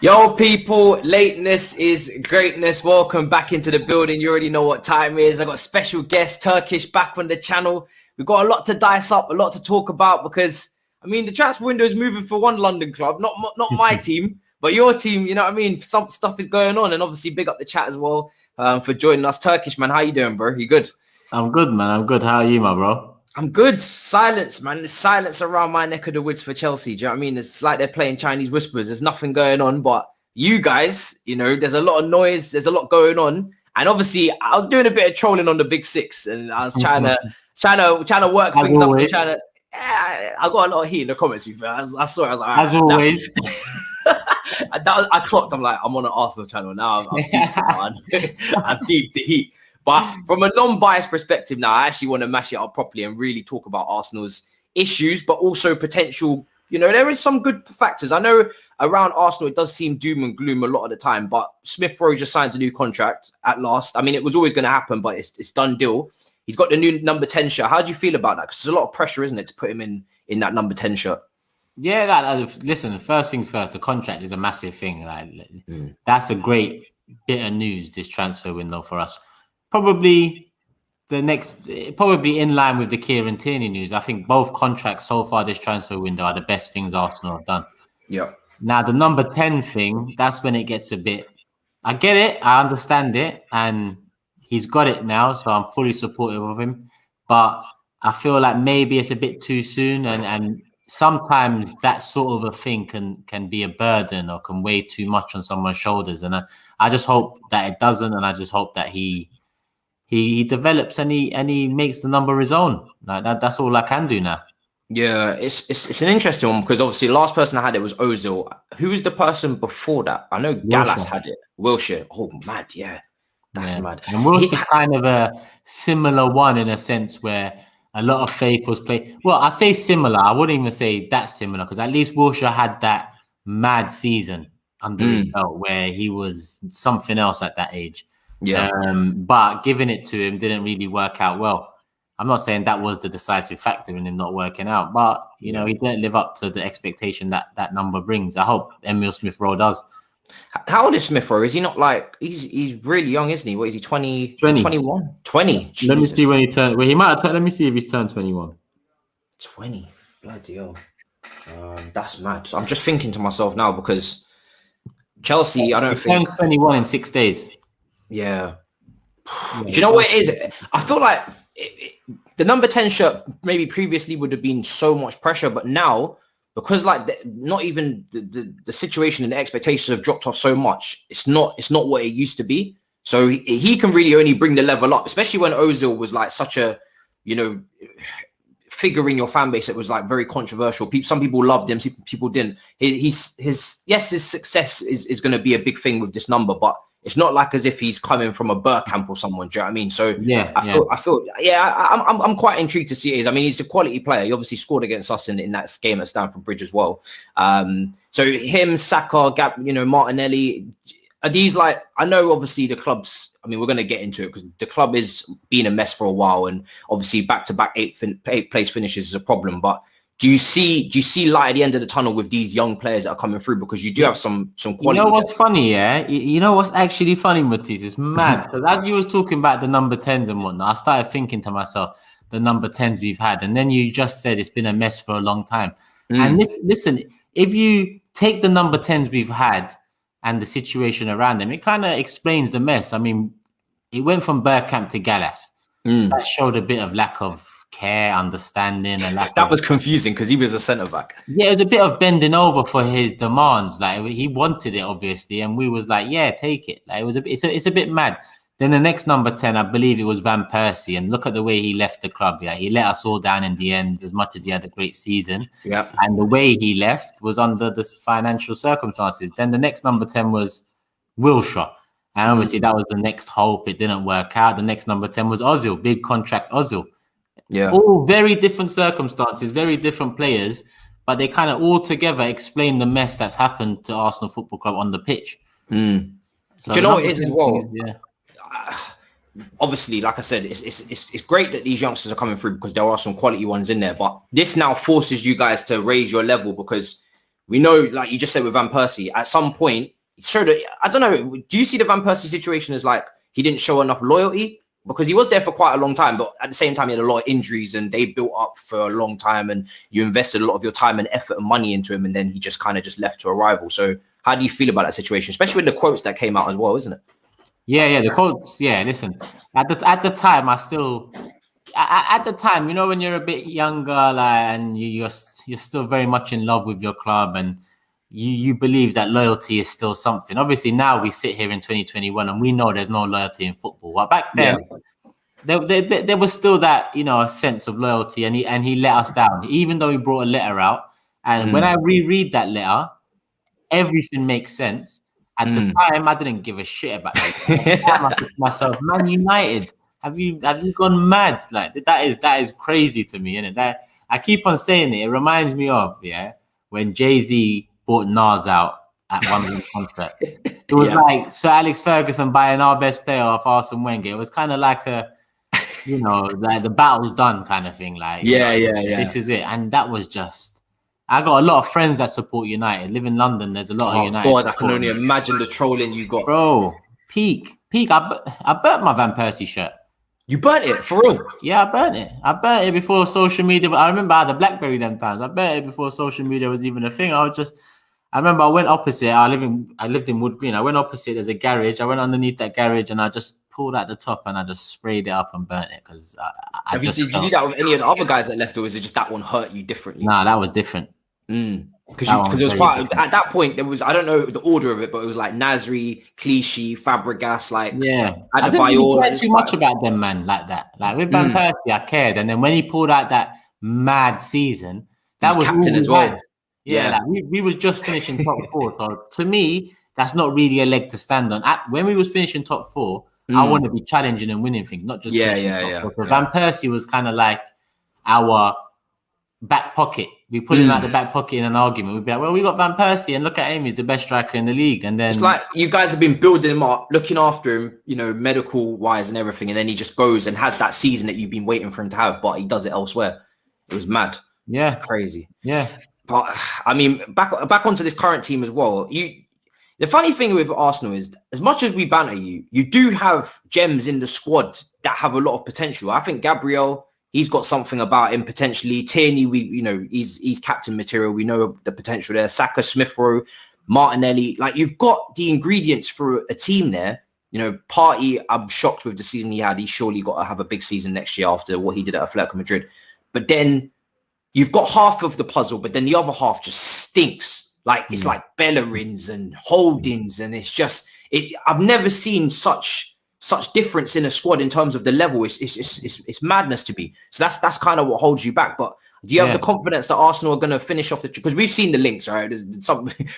Yo, people, lateness is greatness. Welcome back into the building. You already know what time it is. I got special guest Turkish back on the channel. We've got a lot to dice up, a lot to talk about because, the transfer window is moving for one London club, not my team, but your team. You know what I mean? Some stuff is going on, and obviously big up the chat as well for joining us. Turkish, man, how you doing, bro? You good? I'm good, man. I'm good. How are you, my bro? I'm good. Silence, man. There's silence around my neck of the woods for Chelsea. Do you know what I mean? It's like they're playing Chinese whispers. There's nothing going on, but you guys, there's a lot of noise. There's a lot going on. And obviously, I was doing a bit of trolling on the Big Six, and I was trying to work things up. I got a lot of heat in the comments. I saw it. I was like, as always. I clocked. I'm like, I'm on an Arsenal channel now. I'm deep the heat. But from a non-biased perspective now, I actually want to mash it up properly and really talk about Arsenal's issues, but also potential. There is some good factors. I know around Arsenal, it does seem doom and gloom a lot of the time, but Smith Rowe just signed a new contract at last. It was always going to happen, but it's done deal. He's got the new number 10 shirt. How do you feel about that? Because there's a lot of pressure, isn't it, to put him in that number 10 shirt? Yeah, listen, first things first, the contract is a massive thing. That's a great bit of news, this transfer window for us. Probably in line with the Kieran Tierney news. I think both contracts so far this transfer window are the best things Arsenal have done. Yeah. Now, the number 10 thing, that's when it gets a bit... I get it. I understand it. And he's got it now, so I'm fully supportive of him. But I feel like maybe it's a bit too soon. And sometimes that sort of a thing can be a burden or can weigh too much on someone's shoulders. And I just hope that it doesn't. And I just hope that he develops and he makes the number his own. That's all I can do now. Yeah, it's an interesting one because obviously the last person I had it was Ozil. Who was the person before that? I know Gallas had it. Wilshere. Oh, mad. Yeah, that's mad. And Wilshere's kind of a similar one in a sense where a lot of faith was played. Well, I say similar. I wouldn't even say that similar because at least Wilshere had that mad season under his belt where he was something else at that age. Yeah, but giving it to him didn't really work out well. I'm not saying that was the decisive factor in him not working out, but he didn't live up to the expectation that number brings. I hope Emile Smith Rowe does. How old is Smith Rowe? Is he not he's really young, isn't he? What is he? 20? 21? 20. Jesus. Let me see when he turned. Well, he might have turned. Let me see if he's turned 21. 20. Bloody hell. That's mad. I'm just thinking to myself now because Chelsea, I don't think. Turned 21 in 6 days. Yeah. Do you know what it is? I feel like the number 10 shirt maybe previously would have been so much pressure, but now because not even the situation and the expectations have dropped off so much, it's not what it used to be. So he can really only bring the level up, especially when Ozil was such a figure in your fan base. It was very controversial. Some people loved him, some people didn't. His success is going to be a big thing with this number, but it's not as if he's coming from a Bergkamp or someone. Do you know what I mean? So I'm quite intrigued to see it. He's a quality player. He obviously scored against us in that game at Stamford Bridge as well. So him, Saka, Gap, Martinelli, are these I know obviously the clubs, we're going to get into it because the club is being a mess for a while and obviously back-to-back eighth place finishes is a problem. But do you see light at the end of the tunnel with these young players that are coming through? Because you do have some quality. You know what's funny, yeah? You know what's actually funny, Matisse? It's mad. Because as you was talking about the number 10s and whatnot, I started thinking to myself, the number 10s we've had. And then you just said it's been a mess for a long time. And listen, if you take the number 10s we've had and the situation around them, it kind of explains the mess. It went from Bergkamp to Gallas. That showed a bit of lack of care, understanding, and that was confusing because he was a centre back. Yeah, it was a bit of bending over for his demands. He wanted it obviously, and we was yeah, take it. It's a bit mad. Then the next number 10, I believe it was Van Persie, and look at the way he left the club. Yeah, he let us all down in the end. As much as he had a great season, yeah, and the way he left was under the financial circumstances. Then the next number 10 was Wilshere. And obviously that was the next hope. It didn't work out. The next number 10 was Ozil, big contract Ozil. Yeah. All very different circumstances, very different players, but they kind of all together explain the mess that's happened to Arsenal Football Club on the pitch. So do you know what it is as well? Yeah. Obviously, like I said, it's great that these youngsters are coming through because there are some quality ones in there, but this now forces you guys to raise your level because We know, like you just said with Van Persie, at some point, it showed that, I don't know, do you see the Van Persie situation as like he didn't show enough loyalty? Because he was there for quite a long time, but at the same time, he had a lot of injuries and they built up for a long time and you invested a lot of your time and effort and money into him and then he just kind of just left to a rival. So how do you feel about that situation, especially with the quotes that came out as well, isn't it? Yeah, the quotes. Yeah, listen, at the time, at the time, you know, when you're a bit younger, like, and you're still very much in love with your club, and you believe that loyalty is still something. Obviously, now we sit here in 2021, and we know there's no loyalty in football. But back then, there was still that, you know, a sense of loyalty, and he let us down, even though he brought a letter out. And when I reread that letter, everything makes sense. At the time, I didn't give a shit about it. I thought to myself, Man United, have you gone mad? Like that is crazy to me, isn't it? That I keep on saying it. It reminds me of when Jay-Z bought Nas out at one of the contract. It was like Sir Alex Ferguson buying our best player off Arsene Wenger. It was kind of like a, you know, like the battle's done kind of thing. Like this is it, and that was just. I got a lot of friends that support United. Live in London. There's a lot of United. God, I can only imagine the trolling you got, bro. Peak. I burnt my Van Persie shirt. You burnt it for real? Yeah, I burnt it before social media. But I remember I had a BlackBerry them times. I burnt it before social media was even a thing. I remember I went opposite. I lived in Wood Green. I went opposite. There's a garage. I went underneath that garage and I just pulled out the top and I just sprayed it up and burnt it because did you do that with any of the other guys that left, or was it just that one hurt you differently? Nah, that was different. Because it was quite different. At that point there was, I don't know the order of it, but it was like Nasri, Clichy, Fabregas, like I didn't really care too much about them, man, like that. Like with Van Persie, I cared, and then when he pulled out that mad season, that was captain as well. Like we was just finishing top four, so to me, that's not really a leg to stand on. When we was finishing top four, I want to be challenging and winning things, not just top four. Van Persie was kind of like our back pocket. We put him out the back pocket in an argument. We'd be like, well, we got Van Persie and look at him, he's the best striker in the league. And then it's like you guys have been building him up, looking after him, you know, medical wise and everything, and then he just goes and has that season that you've been waiting for him to have, but he does it elsewhere. It was mad. Yeah, crazy. Yeah, but I mean, back onto this current team as well. The funny thing with Arsenal is, as much as we banter you, you do have gems in the squad that have a lot of potential. I think Gabriel, he's got something about him potentially. Tierney, he's captain material. We know the potential there. Saka, Smith Rowe, Martinelli. Like, you've got the ingredients for a team there. You know, Partey, I'm shocked with the season he had. He's surely got to have a big season next year after what he did at Atletico Madrid. But then you've got half of the puzzle, but then the other half just stinks. Like, it's like Bellerins and Holdings, and it's just I've never seen such difference in a squad in terms of the level. It's madness to be. So that's kind of what holds you back. But do you have the confidence that Arsenal are going to finish off because we've seen the links, right? There's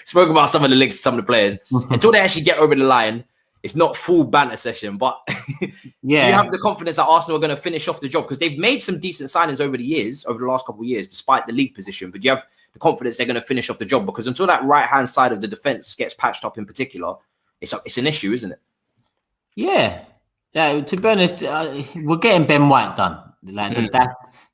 spoken about some of the links to some of the players. Until they actually get over the line, it's not full banter session. But do you have the confidence that Arsenal are going to finish off the job? Because they've made some decent signings over the last couple of years, despite the league position. But do you have the confidence they're going to finish off the job? Because until that right-hand side of the defence gets patched up in particular, it's an issue, isn't it? Yeah. To be honest, we're getting Ben White done. Like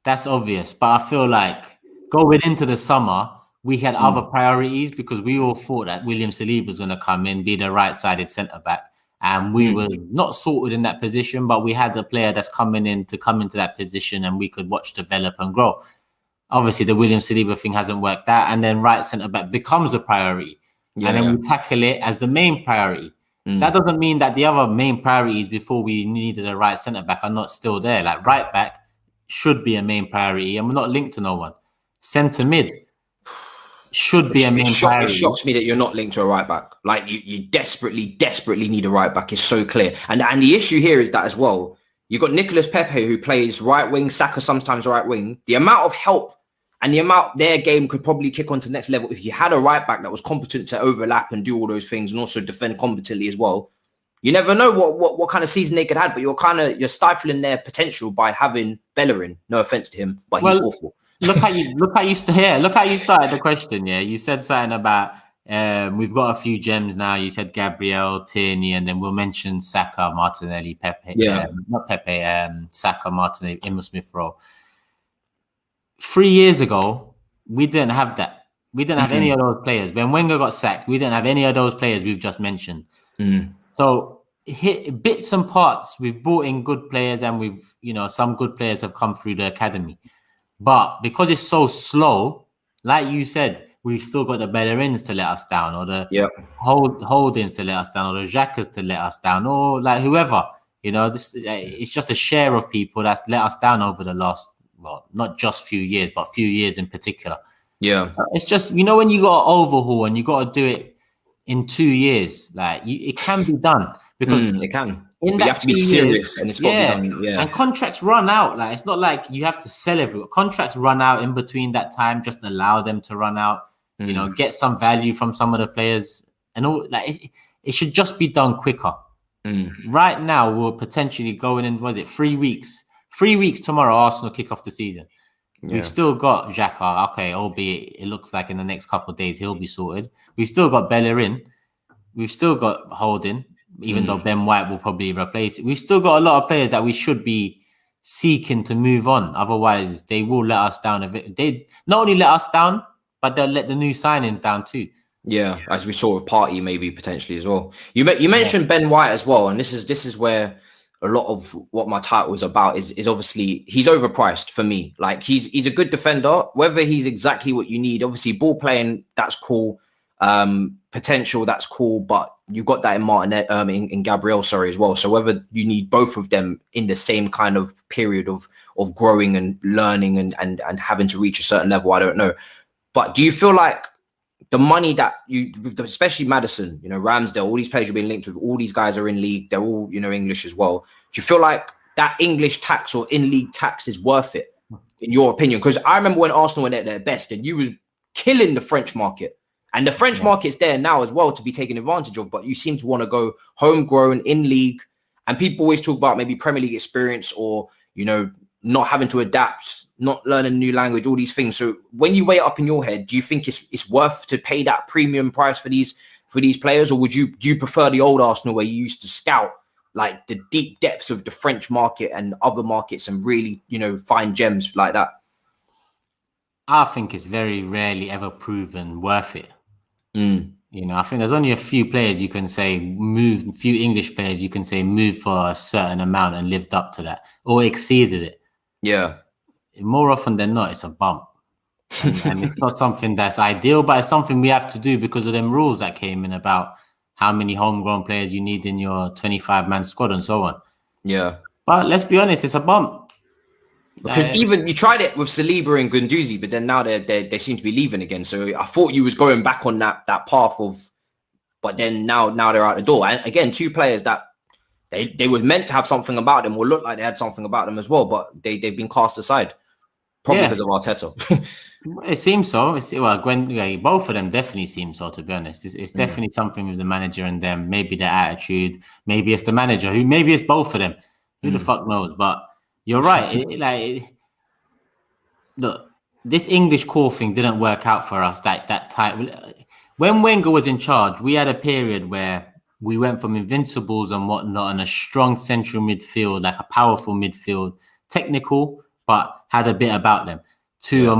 that's obvious. But I feel like going into the summer, we had other priorities because we all thought that William Saliba was going to come in, be the right-sided centre-back. And we were not sorted in that position, but we had a player that's coming into that position and we could watch develop and grow. Obviously, the William Saliba thing hasn't worked out. And then right centre-back becomes a priority. And then we tackle it as the main priority. That doesn't mean that the other main priorities before we needed a right centre-back are not still there. Like right-back should be a main priority and we're not linked to no one. Centre-mid should be a main priority. It shocks me that you're not linked to a right-back. Like you desperately need a right-back. It's so clear. And the issue here is that as well, you've got Nicolas Pepe who plays right wing, Saka sometimes right wing. The amount of help and the amount their game could probably kick on to the next level if you had a right back that was competent to overlap and do all those things and also defend competently as well. You never know what kind of season they could have, but you're stifling their potential by having Bellerin. No offense to him, but he's awful. Look how you started the question. Yeah, you said something about we've got a few gems now. You said Gabriel, Tierney, and then we'll mention Saka, Martinelli, Pepe. Not Pepe. Saka, Martinelli, Emil Smith Rowe. 3 years ago, we didn't have that. We didn't have any of those players. When Wenger got sacked, we didn't have any of those players we've just mentioned. So hit bits and parts. We've brought in good players, and we've, some good players have come through the academy. But because it's so slow, like you said, we've still got the Bellerins to let us down, or the Holdings to let us down, or the Xhakas to let us down, or like whoever. It's just a share of people that's let us down over the last, not just few years, but few years in particular. Yeah. It's just, when you got to overhaul and you got to do it in 2 years, like it can be done, because it can. But you have to be serious, and it's got to be done. Yeah. And contracts run out. Like, it's not like you have to sell everyone. Contracts run out in between that time. Just allow them to run out. Get some value from some of the players, and all. Like, it should just be done quicker. Right now, we're potentially going in. Was it 3 weeks? 3 weeks tomorrow, Arsenal kick off the season. Yeah. We've still got Xhaka. Okay, albeit it looks like in the next couple of days he'll be sorted. We've still got Bellerin. We've still got Holding, even though Ben White will probably replace it. We've still got a lot of players that we should be seeking to move on. Otherwise, they will let us down. They not only let us down, but they'll let the new signings down too. Yeah, as we saw with Partey maybe potentially as well. You mentioned Ben White as well, and this is where a lot of what my title is about is obviously he's overpriced for me. Like, he's a good defender, whether he's exactly what you need. Obviously, ball playing, that's cool. Potential, that's cool, but you got that in Martinez, in Gabriel, as well. So whether you need both of them in the same kind of period of growing and learning and having to reach a certain level, I don't know. But do you feel like the money that especially Maddison, Ramsdale, all these players you've been linked with, all these guys are in league, they're all, English as well. Do you feel like that English tax or in-league tax is worth it, in your opinion? Because I remember when Arsenal went at their best and you was killing the French market. And the French market's there now as well to be taken advantage of, but you seem to want to go homegrown, in league. And people always talk about maybe Premier League experience or, not having to adapt, not learning a new language, all these things. So when you weigh it up in your head, do you think it's worth to pay that premium price for these players? Or do you prefer the old Arsenal where you used to scout like the deep depths of the French market and other markets and really, find gems like that? I think it's very rarely ever proven worth it. I think there's only a few players you can say few English players you can say move for a certain amount and lived up to that or exceeded it. Yeah. More often than not, it's a bump. And it's not something that's ideal, but it's something we have to do because of them rules that came in about how many homegrown players you need in your 25-man squad and so on. Yeah. But let's be honest, it's a bump. Because even you tried it with Saliba and Guendouzi, but then now they seem to be leaving again. So I thought you was going back on that path of, but then now they're out the door. And again, two players that they were meant to have something about them or look like they had something about them as well, but they've been cast aside probably because of Arteta. It seems so. Both of them definitely seem so. To be honest, it's definitely something with the manager and them. Maybe their attitude. Maybe it's the manager. Maybe it's both of them. Who the fuck knows? But you're right. Look, this English core thing didn't work out for us that time. When Wenger was in charge, we had a period where we went from invincibles and whatnot and a strong central midfield, like a powerful midfield, technical, but had a bit about them, to a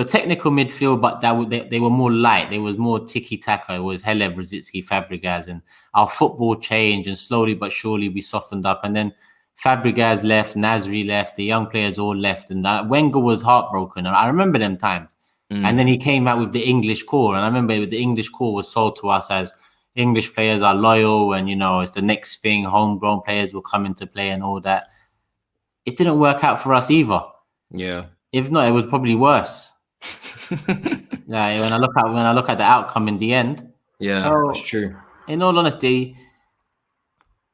technical midfield, but they were more light. There was more tiki-taka. It was Hele, Brzezinski, Fabregas, and our football changed, and slowly but surely we softened up. And then Fabregas left, Nasri left, the young players all left, and Wenger was heartbroken. I remember them times. And then he came out with the English core, and I remember the English core was sold to us as English players are loyal, and it's the next thing. Homegrown players will come into play and all that. It didn't work out for us either. Yeah. If not, it was probably worse. Yeah. When I look at the outcome in the end. Yeah, that's true. In all honesty,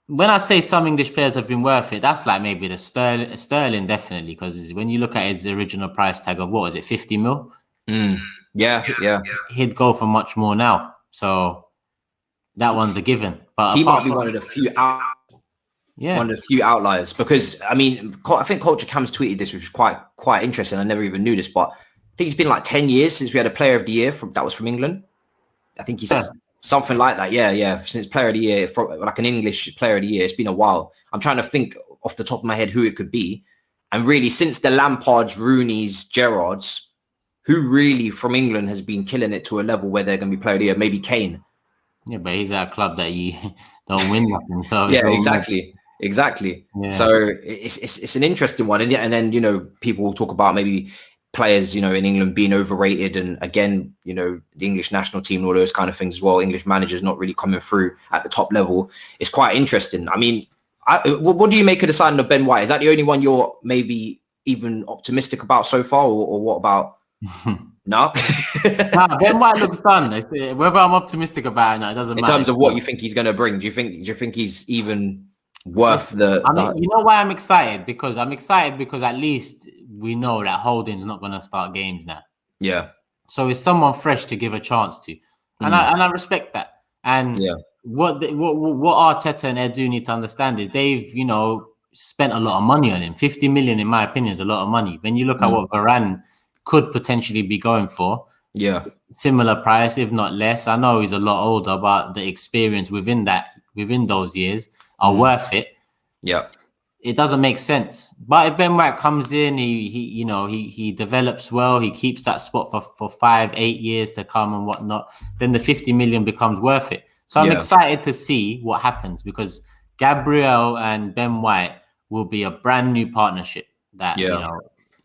when I say some English players have been worth it, that's like maybe the Sterling definitely, because when you look at his original price tag of 50 mil? Yeah. He'd go for much more now. So that one's a given. But he might be one of the few outliers, because I think Culture Cam's tweeted this, which is quite interesting. I never even knew this, but I think it's been like 10 years since we had a player of the year that was from England. I think he said something like that. Yeah. Since player of the year, like an English player of the year, it's been a while. I'm trying to think off the top of my head who it could be. And really, since the Lampards, Rooneys, Gerrards, who really from England has been killing it to a level where they're going to be played here? Maybe Kane. Yeah, but he's at a club that you don't win nothing. So Yeah, exactly. Yeah. So it's an interesting one, and then people will talk about maybe players in England being overrated, and again the English national team and all those kind of things as well. English managers not really coming through at the top level. It's quite interesting. I mean, what do you make of the signing of Ben White? Is that the only one you're maybe even optimistic about so far, or what about? No, Ben White looks done. Whether I'm optimistic about it, it doesn't matter. In terms of what you think he's going to bring, do you think he's even worth the? You know why I'm excited? Because at least we know that Holding's not going to start games now. Yeah. So it's someone fresh to give a chance to, and I respect that. And what Arteta and Edu need to understand is they've spent a lot of money on him. 50 million, in my opinion, is a lot of money. When you look at what Varane could potentially be going for, similar price, if not less. I know he's a lot older, but the experience within those years are worth it. Yeah, it doesn't make sense. But if Ben White comes in, he develops well, he keeps that spot for 5-8 years to come and whatnot, then the 50 million becomes worth it. So I'm excited to see what happens, because Gabriel and Ben White will be a brand new partnership that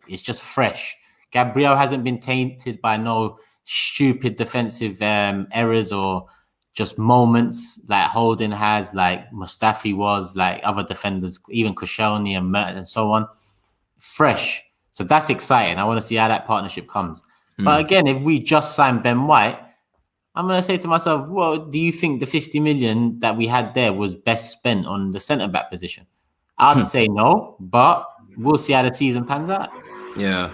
it's just fresh. Gabriel hasn't been tainted by no stupid defensive errors or just moments like Holding has, like Mustafi was, like other defenders, even Koscielny and Mert and so on. Fresh. So that's exciting. I want to see how that partnership comes. But again, if we just sign Ben White, I'm going to say to myself, well, do you think the 50 million that we had there was best spent on the centre-back position? I'd say no, but we'll see how the season pans out. Yeah.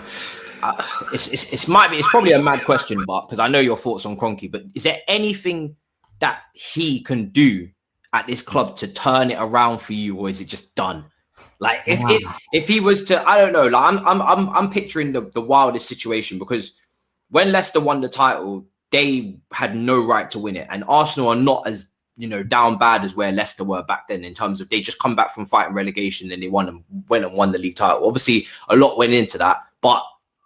It's probably a mad question, but because I know your thoughts on Kroenke, but is there anything that he can do at this club to turn it around for you, or is it just done? Like if he was to, I don't know, like I'm picturing the wildest situation, because when Leicester won the title, they had no right to win it, and Arsenal are not as down bad as where Leicester were back then, in terms of they just come back from fighting relegation and they went and won the league title. Obviously, a lot went into that, but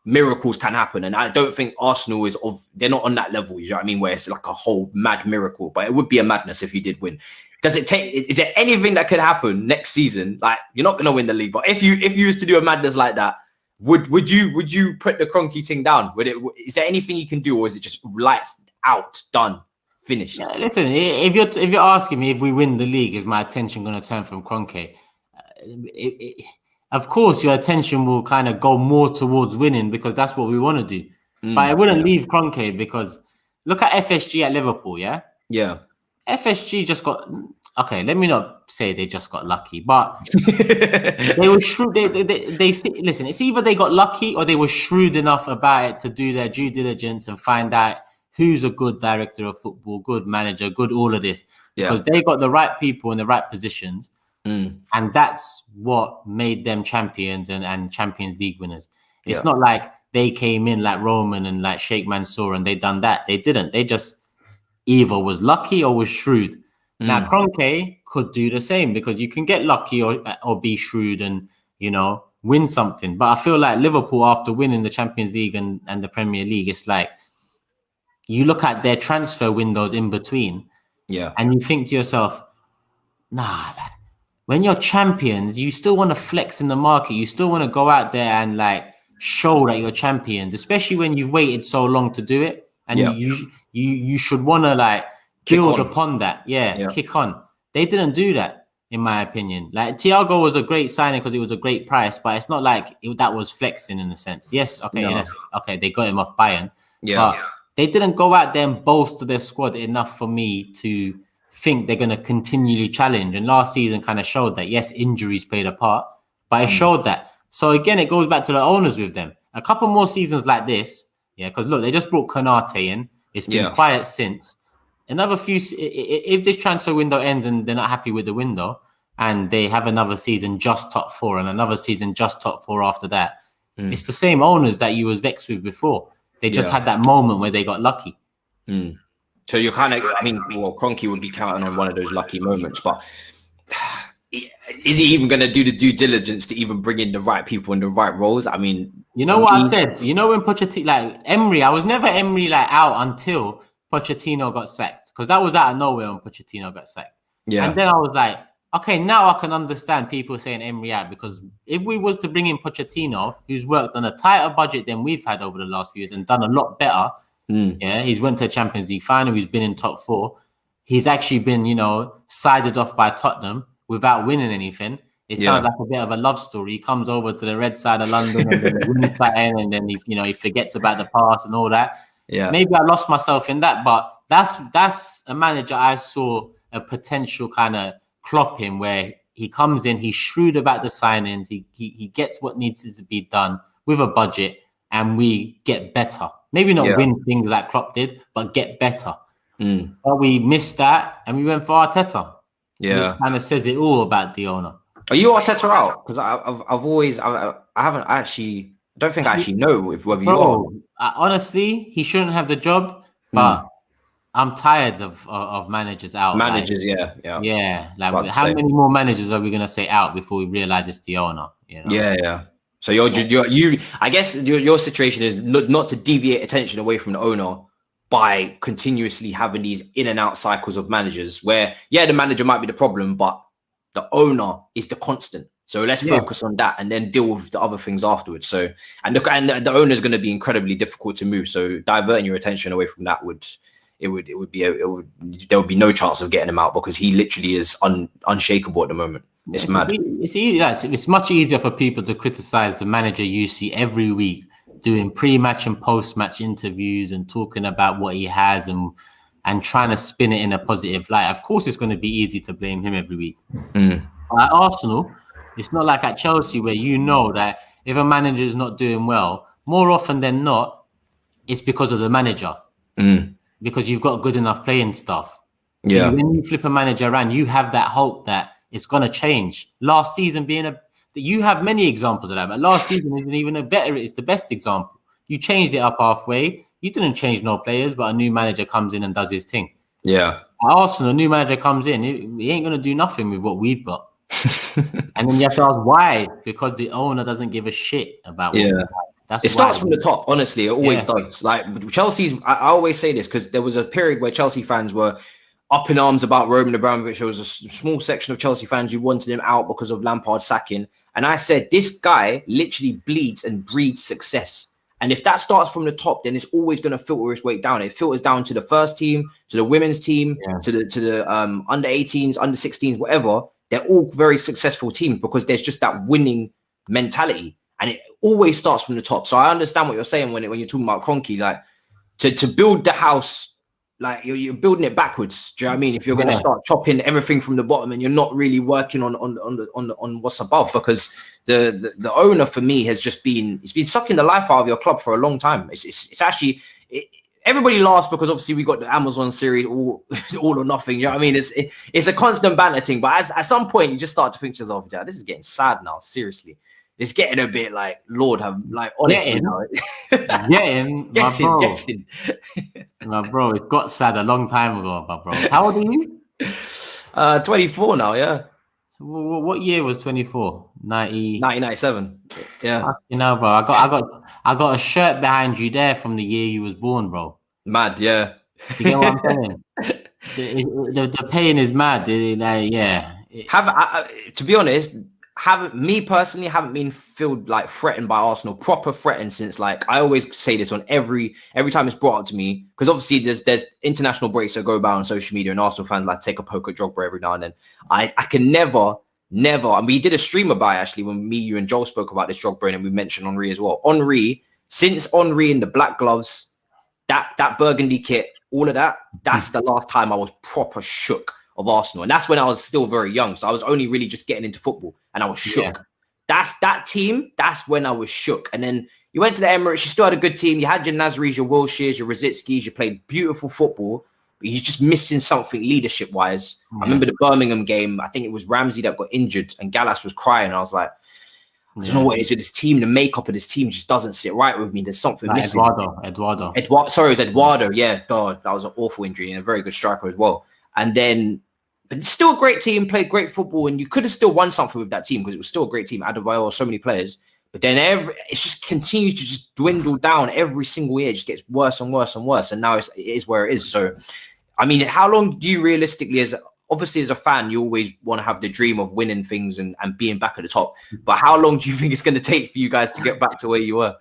miracles can happen, and I don't think Arsenal they're not on that level, you know what I mean, where it's like a whole mad miracle, but it would be a madness if you did win. Is there anything that could happen next season? Like, you're not going to win the league, but if you was to do a madness like that, would you put the Kroenke thing down? Is there anything you can do, or is it just lights out, done, finished? Yeah, listen, if you're asking me if we win the league, is my attention going to turn from Kroenke? Of course, your attention will kind of go more towards winning, because that's what we want to do. But I wouldn't leave Kroenke, because look at FSG at Liverpool, yeah? Yeah. FSG just got... Okay, let me not say they just got lucky, but they were shrewd. Listen, it's either they got lucky or they were shrewd enough about it to do their due diligence and find out who's a good director of football, good manager, good all of this. Because they got the right people in the right positions. And that's what made them champions and Champions League winners. It's not like they came in like Roman and like Sheikh Mansour and they done that. They didn't. They just either was lucky or was shrewd. Now, Kroenke could do the same, because you can get lucky or be shrewd and, win something. But I feel like Liverpool, after winning the Champions League and the Premier League, it's like you look at their transfer windows in between and you think to yourself, nah, when you're champions, you still want to flex in the market. You still want to go out there and like show that you're champions, especially when you've waited so long to do it. And you should want to like build upon that. Kick on. They didn't do that, in my opinion. Like, Thiago was a great signing because it was a great price, but it's not like that was flexing in a sense. Yes, okay, they got him off Bayern. But they didn't go out there and bolster their squad enough for me to think they're going to continually challenge. And last season kind of showed that. Yes, injuries played a part, but it showed that. So again, it goes back to the owners with them. A couple more seasons like this, because look, they just brought Konate in. It's been quiet since. Another few, if this transfer window ends and they're not happy with the window and they have another season just top 4 and another season just top 4 after that, it's the same owners that you was vexed with before. They just had that moment where they got lucky. So you're kind of, Kroenke would be counting on one of those lucky moments, but is he even going to do the due diligence to even bring in the right people in the right roles? I mean, You know what I said? You know when Pochettino, like Emery, I was never Emery like out until Pochettino got sacked, because that was out of nowhere when Pochettino got sacked. Yeah. And then I was like, okay, now I can understand people saying Emery out, because if we was to bring in Pochettino, who's worked on a tighter budget than we've had over the last few years and done a lot better, yeah, he's went to a Champions League final, he's been in top 4. He's actually been, sided off by Tottenham without winning anything. It sounds like a bit of a love story. He comes over to the red side of London and then he wins that end, and then he forgets about the past and all that. Yeah. Maybe I lost myself in that, but that's a manager I saw a potential kind of Klopp in, where he comes in, he's shrewd about the signings, he gets what needs to be done with a budget, and we get better. Maybe not win things like Klopp did, but get better. But we missed that, and we went for Arteta. Yeah, which kind of says it all about the owner. Are you Arteta out? Because I don't think I actually know whether you are. Honestly, he shouldn't have the job, but I'm tired of managers out. Managers, like, yeah. Like, how many more managers are we gonna say out before we realize it's the owner? Yeah. So I guess your situation is not to deviate attention away from the owner by continuously having these in and out cycles of managers, where the manager might be the problem, but the owner is the constant. So let's focus on that and then deal with the other things afterwards. So the owner is going to be incredibly difficult to move. So diverting your attention away from that there would be no chance of getting him out, because he literally is unshakable at the moment. It's mad. It's easy. It's much easier for people to criticize the manager you see every week doing pre-match and post-match interviews and talking about what he has and trying to spin it in a positive light. Of course, it's going to be easy to blame him every week. At Arsenal, it's not like at Chelsea, where that if a manager is not doing well, more often than not, it's because of the manager. Because you've got good enough playing staff. So when you flip a manager around, you have that hope that it's going to change. Last season you have many examples of that, but last season isn't even it's the best example. You changed it up halfway. You didn't change no players, but a new manager comes in and does his thing. Yeah. At Arsenal, a new manager comes in, he ain't going to do nothing with what we've got. And then you have to ask why, because the owner doesn't give a shit about what we have. It starts from the top, honestly. It always does. Like Chelsea's, I always say this because there was a period where Chelsea fans were up in arms about Roman Abramovich. There was a small section of Chelsea fans who wanted him out because of Lampard's sacking. And I said, this guy literally bleeds and breeds success. And if that starts from the top, then it's always going to filter its way down. It filters down to the first team, to the women's team, to the under 18s, under 16s, whatever. They're all very successful teams because there's just that winning mentality. And it always starts from the top. So I understand what you're saying when you're talking about Kroenke, like to build the house, like you're building it backwards. Do you know what I mean? If you're going to start chopping everything from the bottom and you're not really working on what's above, because the owner for me has just been sucking the life out of your club for a long time. It's actually everybody laughs because obviously we got the Amazon series all or nothing. You know what I mean? It's a constant banter thing, but at some point you just start to think to yourself, yeah, this is getting sad now. Seriously. It's getting a bit like, Lord, honestly. Getting. My bro, it got sad a long time ago, my bro. How old are you? 24 now, yeah. So what year was 24? 1997. Yeah. Bro. I got a shirt behind you there from the year you was born, bro. Mad, yeah. Do you get what I'm saying? The pain is mad. To be honest, haven't been feel like threatened by Arsenal, proper threatened since, like, I always say this on every time it's brought up to me, because obviously there's international breaks that go by on social media and Arsenal fans like take a poke at Drogba every now and then. I can never, and we did a stream about it actually when me, you and Joel spoke about this Drogba, and we mentioned Henry as well. Since Henry in the black gloves, that burgundy kit, all of that's the last time I was proper shook of Arsenal. And that's when I was still very young. So I was only really just getting into football and I was shook. Yeah. That's that team. That's when I was shook. And then you went to the Emirates, you still had a good team. You had your Nasris, your Wilsheres, your Rosicki's, you played beautiful football, but you're just missing something leadership-wise. I remember the Birmingham game. I think it was Ramsey that got injured and Gallas was crying. I was like, I don't know what it is with this team. The makeup of this team just doesn't sit right with me. There's something missing. Eduardo. Sorry, it was Eduardo. Yeah, God, that was an awful injury and a very good striker as well. And then, but it's still a great team, played great football, and you could have still won something with that team because it was still a great team. Adebayor, so many players. But then it just continues to just dwindle down every single year. It just gets worse and worse and worse. And now it is where it is. So, I mean, how long do you realistically, obviously as a fan, you always want to have the dream of winning things and being back at the top. But how long do you think it's going to take for you guys to get back to where you were?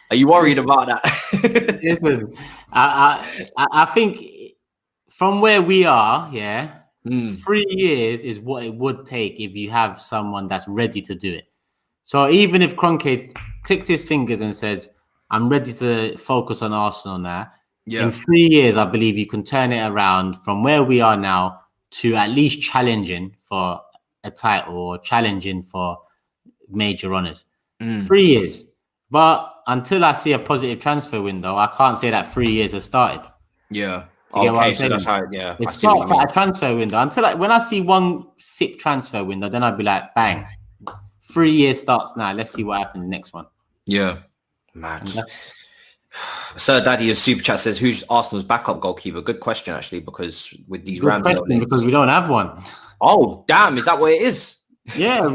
Are you worried about that? Listen, I think from where we are, 3 years is what it would take if you have someone that's ready to do it. So even if Kroenke clicks his fingers and says, I'm ready to focus on Arsenal now, in 3 years, I believe you can turn it around from where we are now to at least challenging for a title or challenging for major honours. 3 years. But until I see a positive transfer window, I can't say that 3 years has started. Yeah. Okay, so that's how, it starts at a transfer window. Until when I see one sick transfer window, then I'd be like, bang. 3 years starts now. Let's see what happens next one. Yeah. Mad. Sir Daddy of Super Chat says, who's Arsenal's backup goalkeeper? Good question, actually, because with these Rams... because we don't have one. Oh, damn. Is that what it is? Yeah,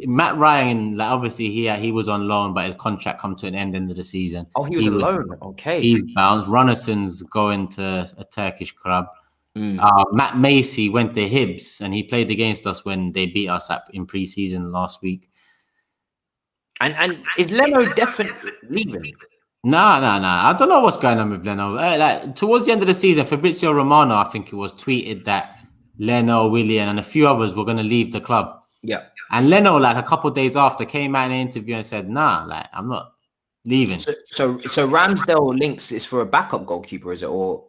Matt Ryan, like obviously he was on loan, but his contract come to an end of the season. Oh, he was on loan. Okay. He's bounced. Runnelson's going to a Turkish club. Matt Macy went to Hibs, and he played against us when they beat us in pre-season last week. And is Leno definitely leaving? No. I don't know what's going on with Leno. Like towards the end of the season, Fabrizio Romano, I think it was, tweeted that Leno, Willian, and a few others were going to leave the club. Yeah. And Leno, like a couple of days after, came out in an interview and said, "Nah, like I'm not leaving." So Ramsdale links is for a backup goalkeeper, is it? Or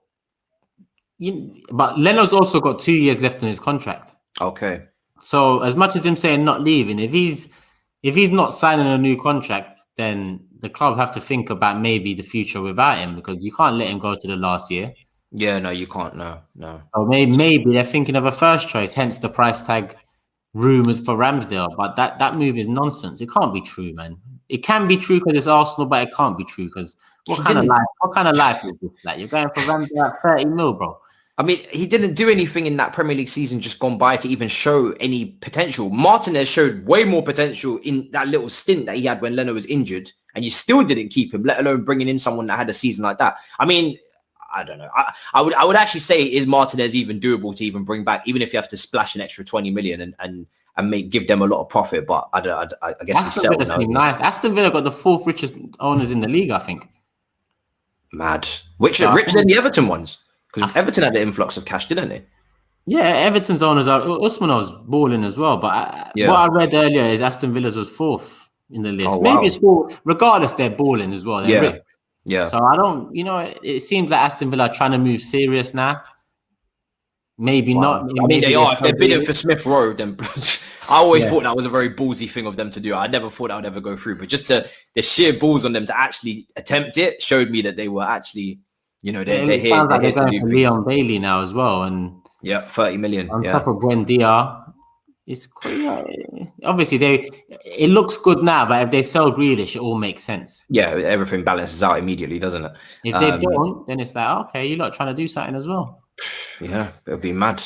but Leno's also got 2 years left in his contract. Okay. So as much as him saying not leaving, if he's not signing a new contract, then the club have to think about maybe the future without him, because you can't let him go to the last year. Yeah, no, you can't. No. So maybe they're thinking of a first choice, hence the price tag rumored for Ramsdale. But that move is nonsense. It can't be true, man. It can be true because it's Arsenal, but it can't be true because what kind of life is this? Like, you're going for Ramsdale at 30 mil, bro. I mean, he didn't do anything in that Premier League season just gone by to even show any potential. Martinez showed way more potential in that little stint that he had when Leno was injured, and you still didn't keep him, let alone bringing in someone that had a season like that. I mean, I don't know. I would actually say, is Martinez even doable to even bring back, even if you have to splash an extra 20 million and give them a lot of profit? But I guess he's settled now. Nice. Aston Villa got the 4th richest owners in the league, I think. Mad. Richer than the Everton ones. Because Everton had the influx of cash, didn't they? Yeah, Everton's owners are... Usmanov's balling as well. But what I read earlier is Aston Villa's was 4th in the list. Maybe it's 4th. Regardless, they're balling as well. Yeah. So I don't... it seems like Aston Villa are trying to move serious now. Maybe not. I mean, they are. If they're bidding for Smith Rowe, then... I always thought that was a very ballsy thing of them to do. I never thought that would ever go through. But just the sheer balls on them to actually attempt it showed me that they were actually... they're here. Sounds like they're going for Leon Bailey now as well, and 30 million on top of Buendia. It's obviously it looks good now, but if they sell Grealish, it all makes sense. Yeah, everything balances out immediately, doesn't it? If they don't, then it's like, okay, you're not trying to do something as well. Yeah, it'll be mad.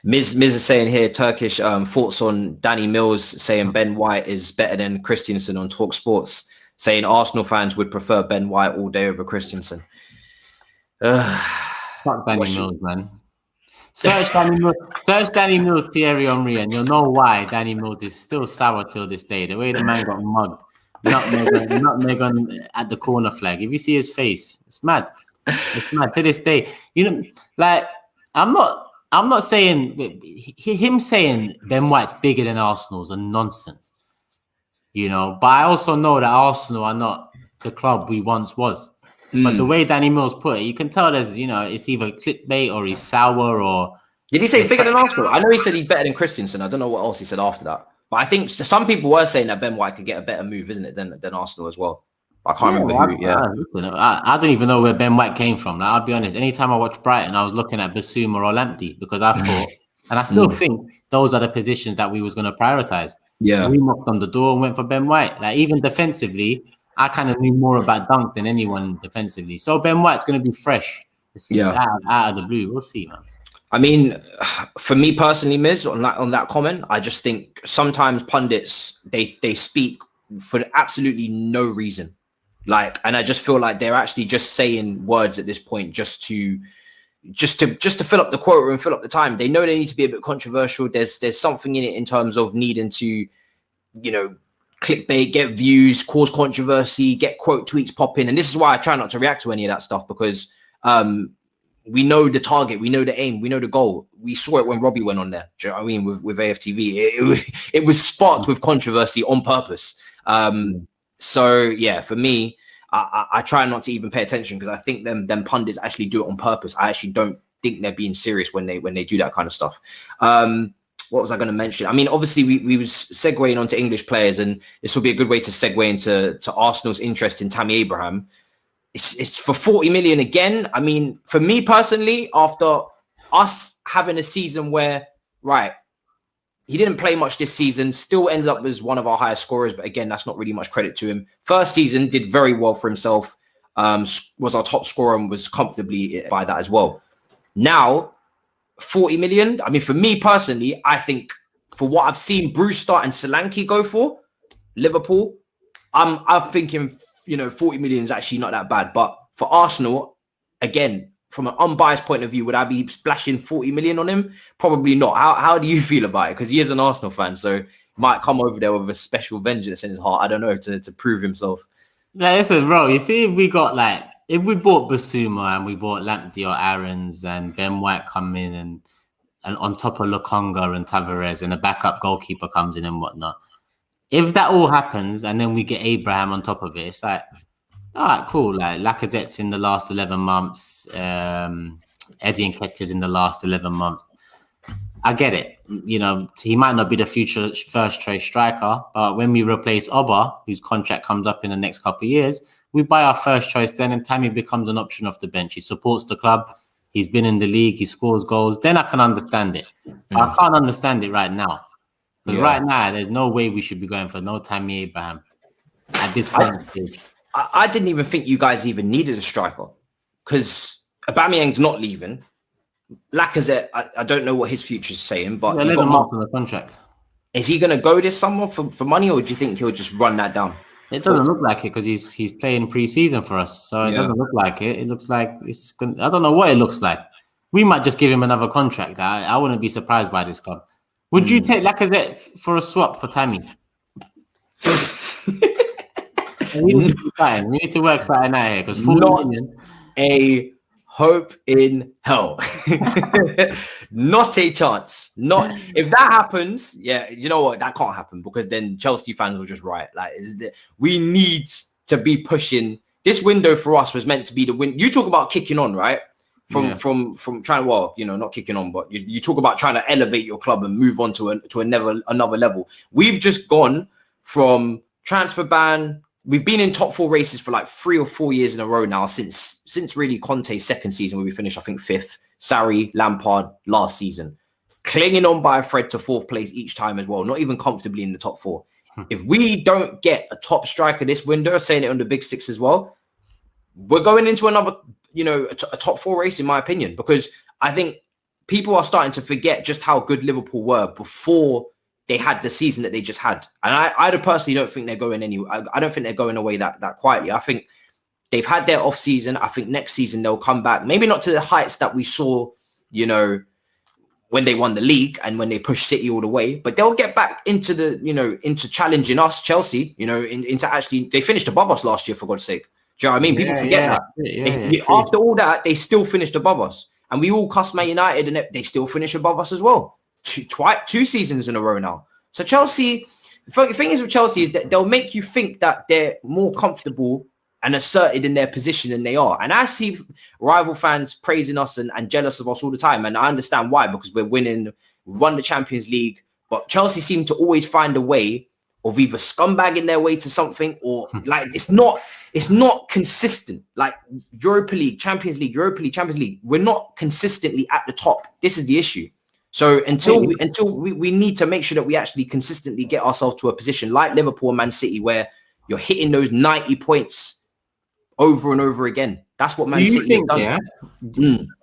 Miz is saying here, Turkish thoughts on Danny Mills saying Ben White is better than Christensen on Talk Sports, saying Arsenal fans would prefer Ben White all day over Christensen. Fuck Danny Mills, man. Search Danny Mills, Thierry Henry, and you'll know why Danny Mills is still sour till this day. The way the man got mugged, nutmeg at the corner flag. If you see his face, it's mad. It's mad to this day. Like I'm not saying him saying Ben White's bigger than Arsenal's a nonsense. But I also know that Arsenal are not the club we once was. But the way Danny Mills put it, you can tell there's, it's either clickbait or he's sour or... Did he say bigger than Arsenal? I know he said he's better than Christensen. I don't know what else he said after that. But I think some people were saying that Ben White could get a better move, isn't it, than Arsenal as well. I can't remember who. Listen, I don't even know where Ben White came from. Like, I'll be honest. Anytime I watch Brighton, I was looking at Basuma or Lamptey because I thought, and I still think those are the positions that we was going to prioritize. Yeah, we knocked on the door and went for Ben White. Like even defensively, I kind of knew more about Dunk than anyone defensively. So Ben White's going to be fresh. It's out of the blue. We'll see, man. I mean, for me personally, Miz, on that comment, I just think sometimes pundits they speak for absolutely no reason. Like, and I just feel like they're actually just saying words at this point just to fill up the quota and fill up the time. They know they need to be a bit controversial. There's something in it in terms of needing to, you know, clickbait, get views, cause controversy, get quote tweets popping. And this is why I try not to react to any of that stuff, because we know the target, we know the aim, we know the goal. We saw it when Robbie went on there. Do you know what I mean? With AFTV, it was sparked with controversy on purpose. So yeah, for me, I try not to even pay attention, because I think them pundits actually do it on purpose. I actually don't think they're being serious when they do that kind of stuff. What was I going to mention? I mean, obviously we was segueing onto English players, and this will be a good way to segue into Arsenal's interest in Tammy Abraham. It's for 40 million again. I mean, for me personally, after us having a season where, right, he didn't play much this season, still ends up as one of our highest scorers. But again, that's not really much credit to him. First season, did very well for himself. Was our top scorer and was comfortably by that as well. Now, 40 million. I mean, for me personally, I think for what I've seen Brewster and Solanke go for, Liverpool, I'm thinking, you know, 40 million is actually not that bad. But for Arsenal, again, from an unbiased point of view, would I be splashing 40 million on him? Probably not. How do you feel about it? Because he is an Arsenal fan, so he might come over there with a special vengeance in his heart. I don't know, to prove himself. Yeah, listen, bro. You see, if we bought Basuma and we bought Lamptey or Aarons and Ben White come in and on top of Lokonga and Tavares and a backup goalkeeper comes in and whatnot. If that all happens and then we get Abraham on top of it, it's like, all right, cool. Like Lacazette's in the last 11 months, Eddie Nketiah's in the last 11 months. I get it. You know, he might not be the future first choice striker, but when we replace Oba, whose contract comes up in the next couple of years, we buy our first choice then, and Tammy becomes an option off the bench. He supports the club. He's been in the league. He scores goals. Then I can understand it. I can't understand it right now. Because right now, there's no way we should be going for no Tammy Abraham at this current stage. I didn't even think you guys even needed a striker, because Aubameyang's not leaving. Lacazette, I don't know what his future's saying, but 11 months on the contract. Is he going to go this summer for money, or do you think he'll just run that down? It doesn't look like it, because he's playing pre-season for us, so it doesn't look like it. It looks like it's gonna, I don't know what it looks like. We might just give him another contract. I wouldn't be surprised by this club. Would you take Lacazette for a swap for Tammy? We need to work something out here, because not a hope in hell. Not a chance. Not if that happens. Yeah, you know what? That can't happen, because then Chelsea fans will just riot. Like, we need to be pushing. This window for us was meant to be the win. You talk about kicking on, right? From trying, well, you know, not kicking on, but you talk about trying to elevate your club and move on to another level. We've just gone from transfer ban. We've been in top four races for like 3 or 4 years in a row now, since really Conte's second season, where we finished, I think, 5th. Sarri, Lampard last season, clinging on by a thread to 4th place each time as well, not even comfortably in the top 4. If we don't get a top striker this window, saying it on the big 6 as well, we're going into another, you know, a top 4 race, in my opinion, because I think people are starting to forget just how good Liverpool were before they had the season that they just had. And I personally don't think they're going anywhere. I don't think they're going away that quietly. I think they've had their off season. I think next season they'll come back, maybe not to the heights that we saw, you know, when they won the league and when they pushed City all the way, but they'll get back into the, you know, into challenging us, Chelsea, you know, into actually, they finished above us last year, for God's sake. Do you know what I mean? People forget that. After all that, they still finished above us, and we all cuss Man United, and they still finish above us as well. 2 seasons in a row now. So Chelsea, the thing is with Chelsea is that they'll make you think that they're more comfortable and asserted in their position than they are. And I see rival fans praising us and jealous of us all the time. And I understand why, because we're winning, we won the Champions League, but Chelsea seem to always find a way of either scumbagging their way to something, or like, it's not consistent. Like Europa League, Champions League, Europa League, Champions League, we're not consistently at the top. This is the issue. So until we need to make sure that we actually consistently get ourselves to a position like Liverpool and Man City, where you're hitting those 90 points over and over again. That's what Man City have done. Yeah?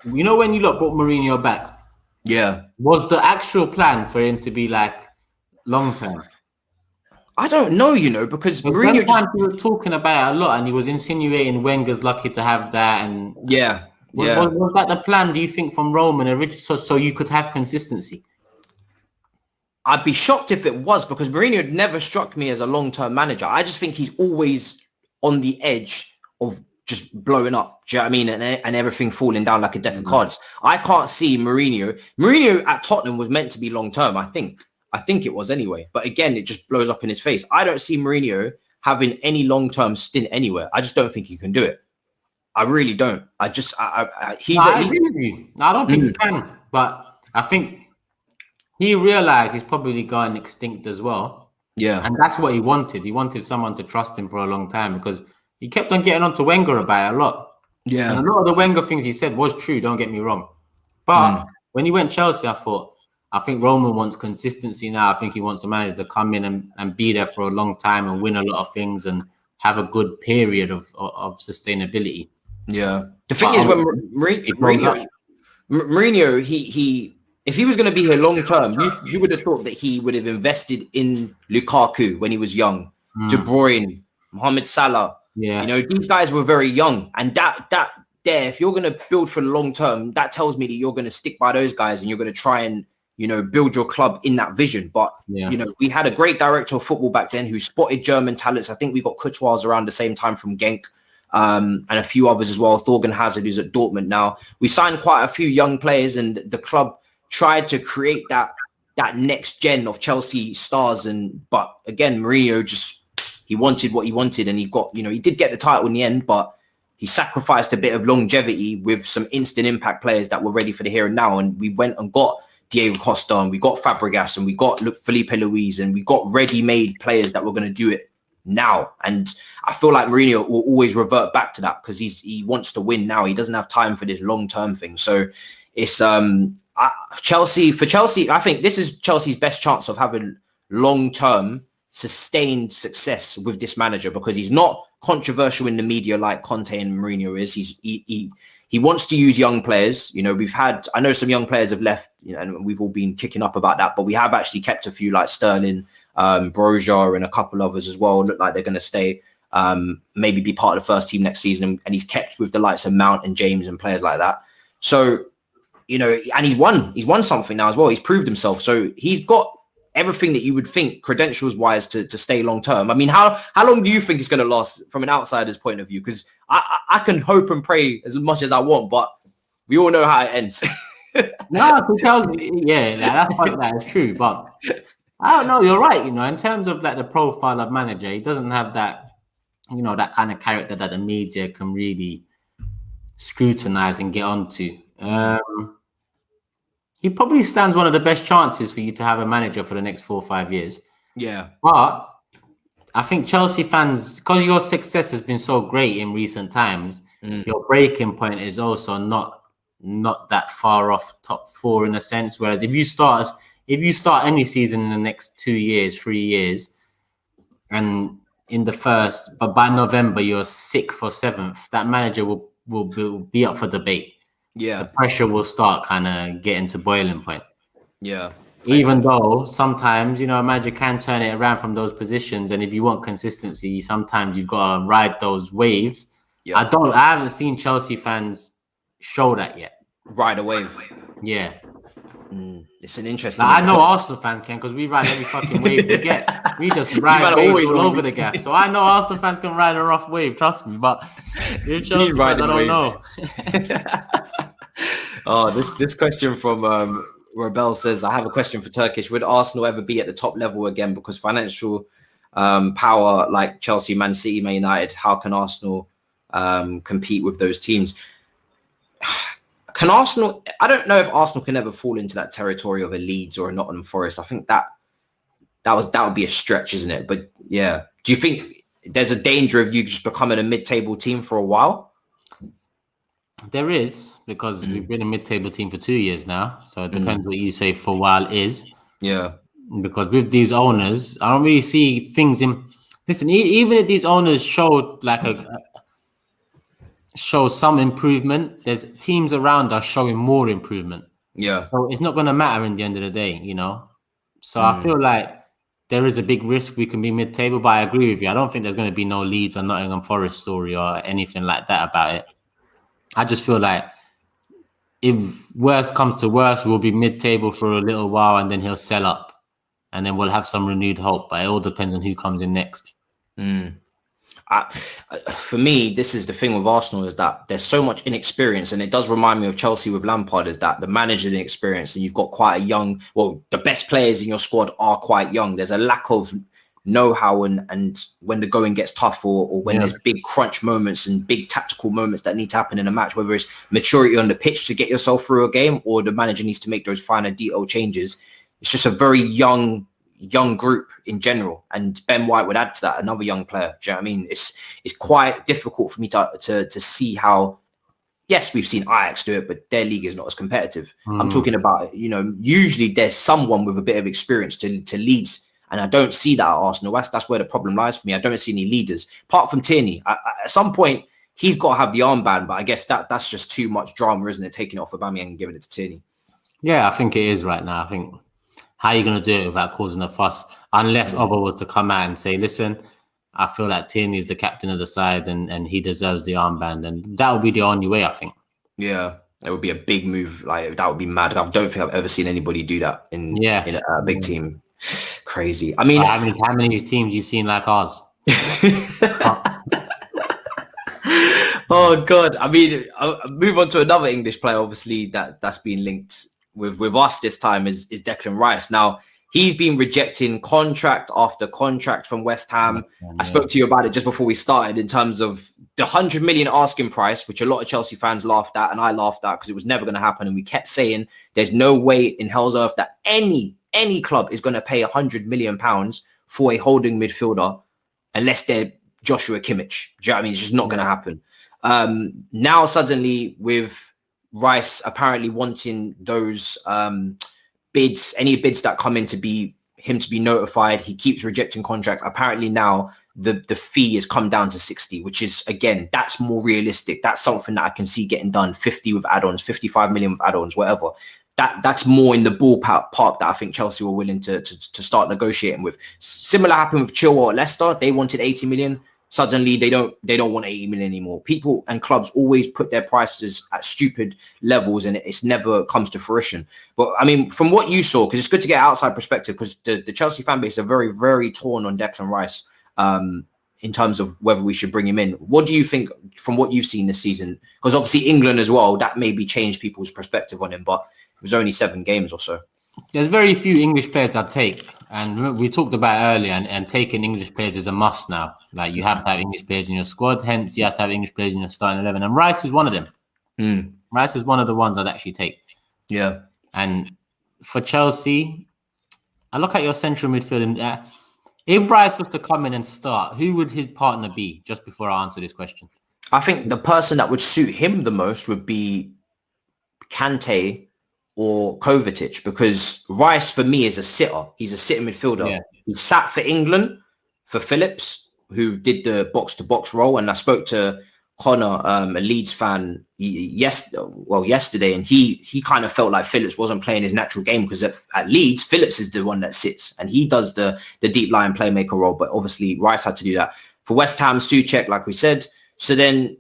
You know, when you brought Mourinho back, yeah, was the actual plan for him to be like long term? I don't know, because But Mourinho that time he was talking about it a lot, and he was insinuating Wenger's lucky to have that. And yeah. was that the plan? Do you think from Roman originally, so you could have consistency? I'd be shocked if it was, because Mourinho never struck me as a long-term manager. I just think he's always on the edge of just blowing up. Do you know what I mean? And everything falling down like a deck of cards. I can't see Mourinho. Mourinho at Tottenham was meant to be long-term, I think. I think it was anyway. But again, it just blows up in his face. I don't see Mourinho having any long-term stint anywhere. I just don't think he can do it. I really don't. I agree with you. I don't think he can. But I think he realized he's probably gone extinct as well. Yeah. And that's what he wanted. He wanted someone to trust him for a long time, because he kept on getting on to Wenger about it a lot. Yeah. And a lot of the Wenger things he said was true, don't get me wrong. But when he went Chelsea, I think Roman wants consistency now. I think he wants a manager to come in and be there for a long time and win a lot of things and have a good period of sustainability. Yeah. The thing is, when Mourinho, he if he was going to be here long term, you would have thought that he would have invested in Lukaku when he was young, De Bruyne, Mohamed Salah. Yeah. These guys were very young, and that there, if you're going to build for the long term, that tells me that you're going to stick by those guys and you're going to try and build your club in that vision. But we had a great director of football back then who spotted German talents. I think we got Courtois around the same time from Genk, and a few others as well. Thorgan Hazard, who's at Dortmund now. We signed quite a few young players, and the club tried to create that next gen of Chelsea stars. But again, Mourinho he wanted what he wanted, and he got, he did get the title in the end, but he sacrificed a bit of longevity with some instant impact players that were ready for the here and now. And we went and got Diego Costa, and we got Fabregas, and we got Felipe Luis, and we got ready-made players that were going to do it now. And I feel like Mourinho will always revert back to that, because he wants to win now. He doesn't have time for this long-term thing. So it's Chelsea, I think this is Chelsea's best chance of having long-term sustained success with this manager, because he's not controversial in the media like Conte and Mourinho is. He wants to use young players. I know some young players have left, and we've all been kicking up about that, but we have actually kept a few like Sterling, Broja, and a couple others as well. Look like they're going to stay, maybe be part of the first team next season. And he's kept with the likes of Mount and James and players like that. So, and he's won something now as well. He's proved himself. So he's got everything that you would think credentials wise to stay long term. I mean, how long do you think it's going to last from an outsider's point of view? Because I can hope and pray as much as I want, but we all know how it ends. No, because that is true. But I don't know. You're right. In terms of like the profile of manager, he doesn't have that, that kind of character that the media can really scrutinize and get onto. He probably stands one of the best chances for you to have a manager for the next 4 or 5 years. Yeah. But I think Chelsea fans, because your success has been so great in recent times, your breaking point is also not that far off top 4 in a sense. Whereas if you start any season in the next 2 years, 3 years, and in the first, but by November you're 6th or 7th, that manager will be up for debate. Yeah, the pressure will start kind of getting to boiling point. Yeah, even though sometimes a manager can turn it around from those positions, and if you want consistency, sometimes you've got to ride those waves. Yeah. I haven't seen Chelsea fans show that yet. Ride a wave. Yeah. It's an interesting. I know Arsenal fans can, because we ride every fucking wave we get. We just ride waves all over the gap. So I know Arsenal fans can ride a rough wave, trust me. But you're Chelsea fans, I don't know. This question from Rebel says, I have a question for Turkish. Would Arsenal ever be at the top level again? Because financial power like Chelsea, Man City, Man United, how can Arsenal compete with those teams? Can Arsenal? I don't know if Arsenal can ever fall into that territory of a Leeds or a Nottingham Forest. I think that would be a stretch, isn't it? But yeah, do you think there's a danger of you just becoming a mid-table team for a while? There is, because we've been a mid-table team for 2 years now. So it depends what you say for a while is. Yeah. Because with these owners, I don't really see things in. Listen, even if these owners show some improvement, there's teams around us showing more improvement. Yeah. So it's not going to matter in the end of the day, So I feel like there is a big risk we can be mid-table, but I agree with you. I don't think there's going to be no Leeds or Nottingham Forest story or anything like that about it. I just feel like if worst comes to worst, we'll be mid-table for a little while and then he'll sell up and then we'll have some renewed hope. But it all depends on who comes in next. For me, this is the thing with Arsenal, is that there's so much inexperience, and it does remind me of Chelsea with Lampard, is that the manager's inexperience, and you've got quite a young, well, the best players in your squad are quite young. There's a lack of know-how, and when the going gets tough, or when there's big crunch moments and big tactical moments that need to happen in a match, whether it's maturity on the pitch to get yourself through a game, or the manager needs to make those finer detail changes. It's just a very young group in general, and Ben White would add to that, another young player. Do you know what I mean? It's quite difficult for me to see how. Yes, we've seen Ajax do it, but their league is not as competitive. I'm talking about, usually there's someone with a bit of experience to lead. And I don't see that at Arsenal. That's where the problem lies for me. I don't see any leaders. Apart from Tierney, at some point, he's got to have the armband. But I guess that's just too much drama, isn't it? Taking it off Aubameyang and giving it to Tierney. Yeah, I think it is right now. I think, how are you going to do it without causing a fuss? Unless Oba was to come out and say, listen, I feel like Tierney is the captain of the side and he deserves the armband. And that would be the only way, I think. Yeah, it would be a big move. Like, that would be mad. I don't think I've ever seen anybody do that in a big team. Crazy. I mean, how many teams you seen like ours? Oh God. I mean, I'll move on to another English player, obviously, that's been linked with us this time is Declan Rice. Now, he's been rejecting contract after contract from West Ham. I spoke to you about it just before we started, in terms of the 100 million asking price, which a lot of Chelsea fans laughed at, and I laughed at because it was never going to happen. And we kept saying there's no way in hell's earth that any club is going to pay £100 million for a holding midfielder unless they're Joshua Kimmich. Do you know what I mean? It's just not going to happen. Now suddenly, with Rice apparently wanting those bids, any bids that come in to be notified, he keeps rejecting contracts. Apparently now the fee has come down to 60, which is, again, that's more realistic. That's something that I can see getting done. 50 with add-ons, 55 million with add-ons, whatever. That's more in the ballpark that I think Chelsea were willing to start negotiating with. Similar happened with Chilwell at Leicester. They wanted 80 million. Suddenly they don't want 80 million anymore. People and clubs always put their prices at stupid levels, and it's never comes to fruition. But I mean, from what you saw, because it's good to get outside perspective, because the Chelsea fan base are very, very torn on Declan Rice in terms of whether we should bring him in. What do you think from what you've seen this season? Because obviously England as well, that maybe changed people's perspective on him, but it was only 7 games or so. There's very few English players I'd take. And we talked about earlier, and taking English players is a must now. Like, you have to have English players in your squad, hence you have to have English players in your starting 11. And Rice is one of them. Rice is one of the ones I'd actually take. Yeah. And for Chelsea, I look at your central midfield, and if Rice was to come in and start, who would his partner be? Just before I answer this question, I think the person that would suit him the most would be Kante or Kovacic, because Rice for me is a sitter. He's a sitting midfielder. Yeah. He sat for England for Phillips, who did the box-to-box role. And I spoke to Connor, a Leeds fan, yesterday, and he kind of felt like Phillips wasn't playing his natural game, because at Leeds, Phillips is the one that sits and he does the deep line playmaker role. But obviously Rice had to do that. For West Ham, Souček, like we said. So then,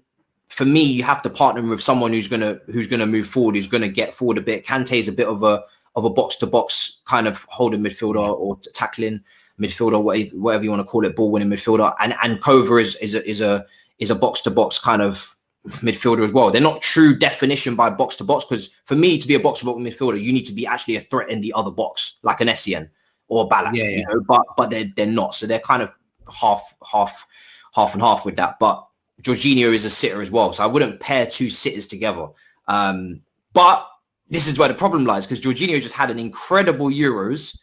for me, you have to partner with someone who's gonna move forward, who's gonna get forward a bit. Kante is a bit of a box to box kind of holding midfielder or tackling midfielder, whatever you want to call it, ball winning midfielder. And Kova is a box to box kind of midfielder as well. They're not true definition by box to box, because for me to be a box to box midfielder, you need to be actually a threat in the other box, like an Essien or a Ballack. You know, but they're not. So they're kind of half and half with that. But Jorginho is a sitter as well, so I wouldn't pair 2 sitters together. But this is where the problem lies, because Jorginho just had an incredible Euros,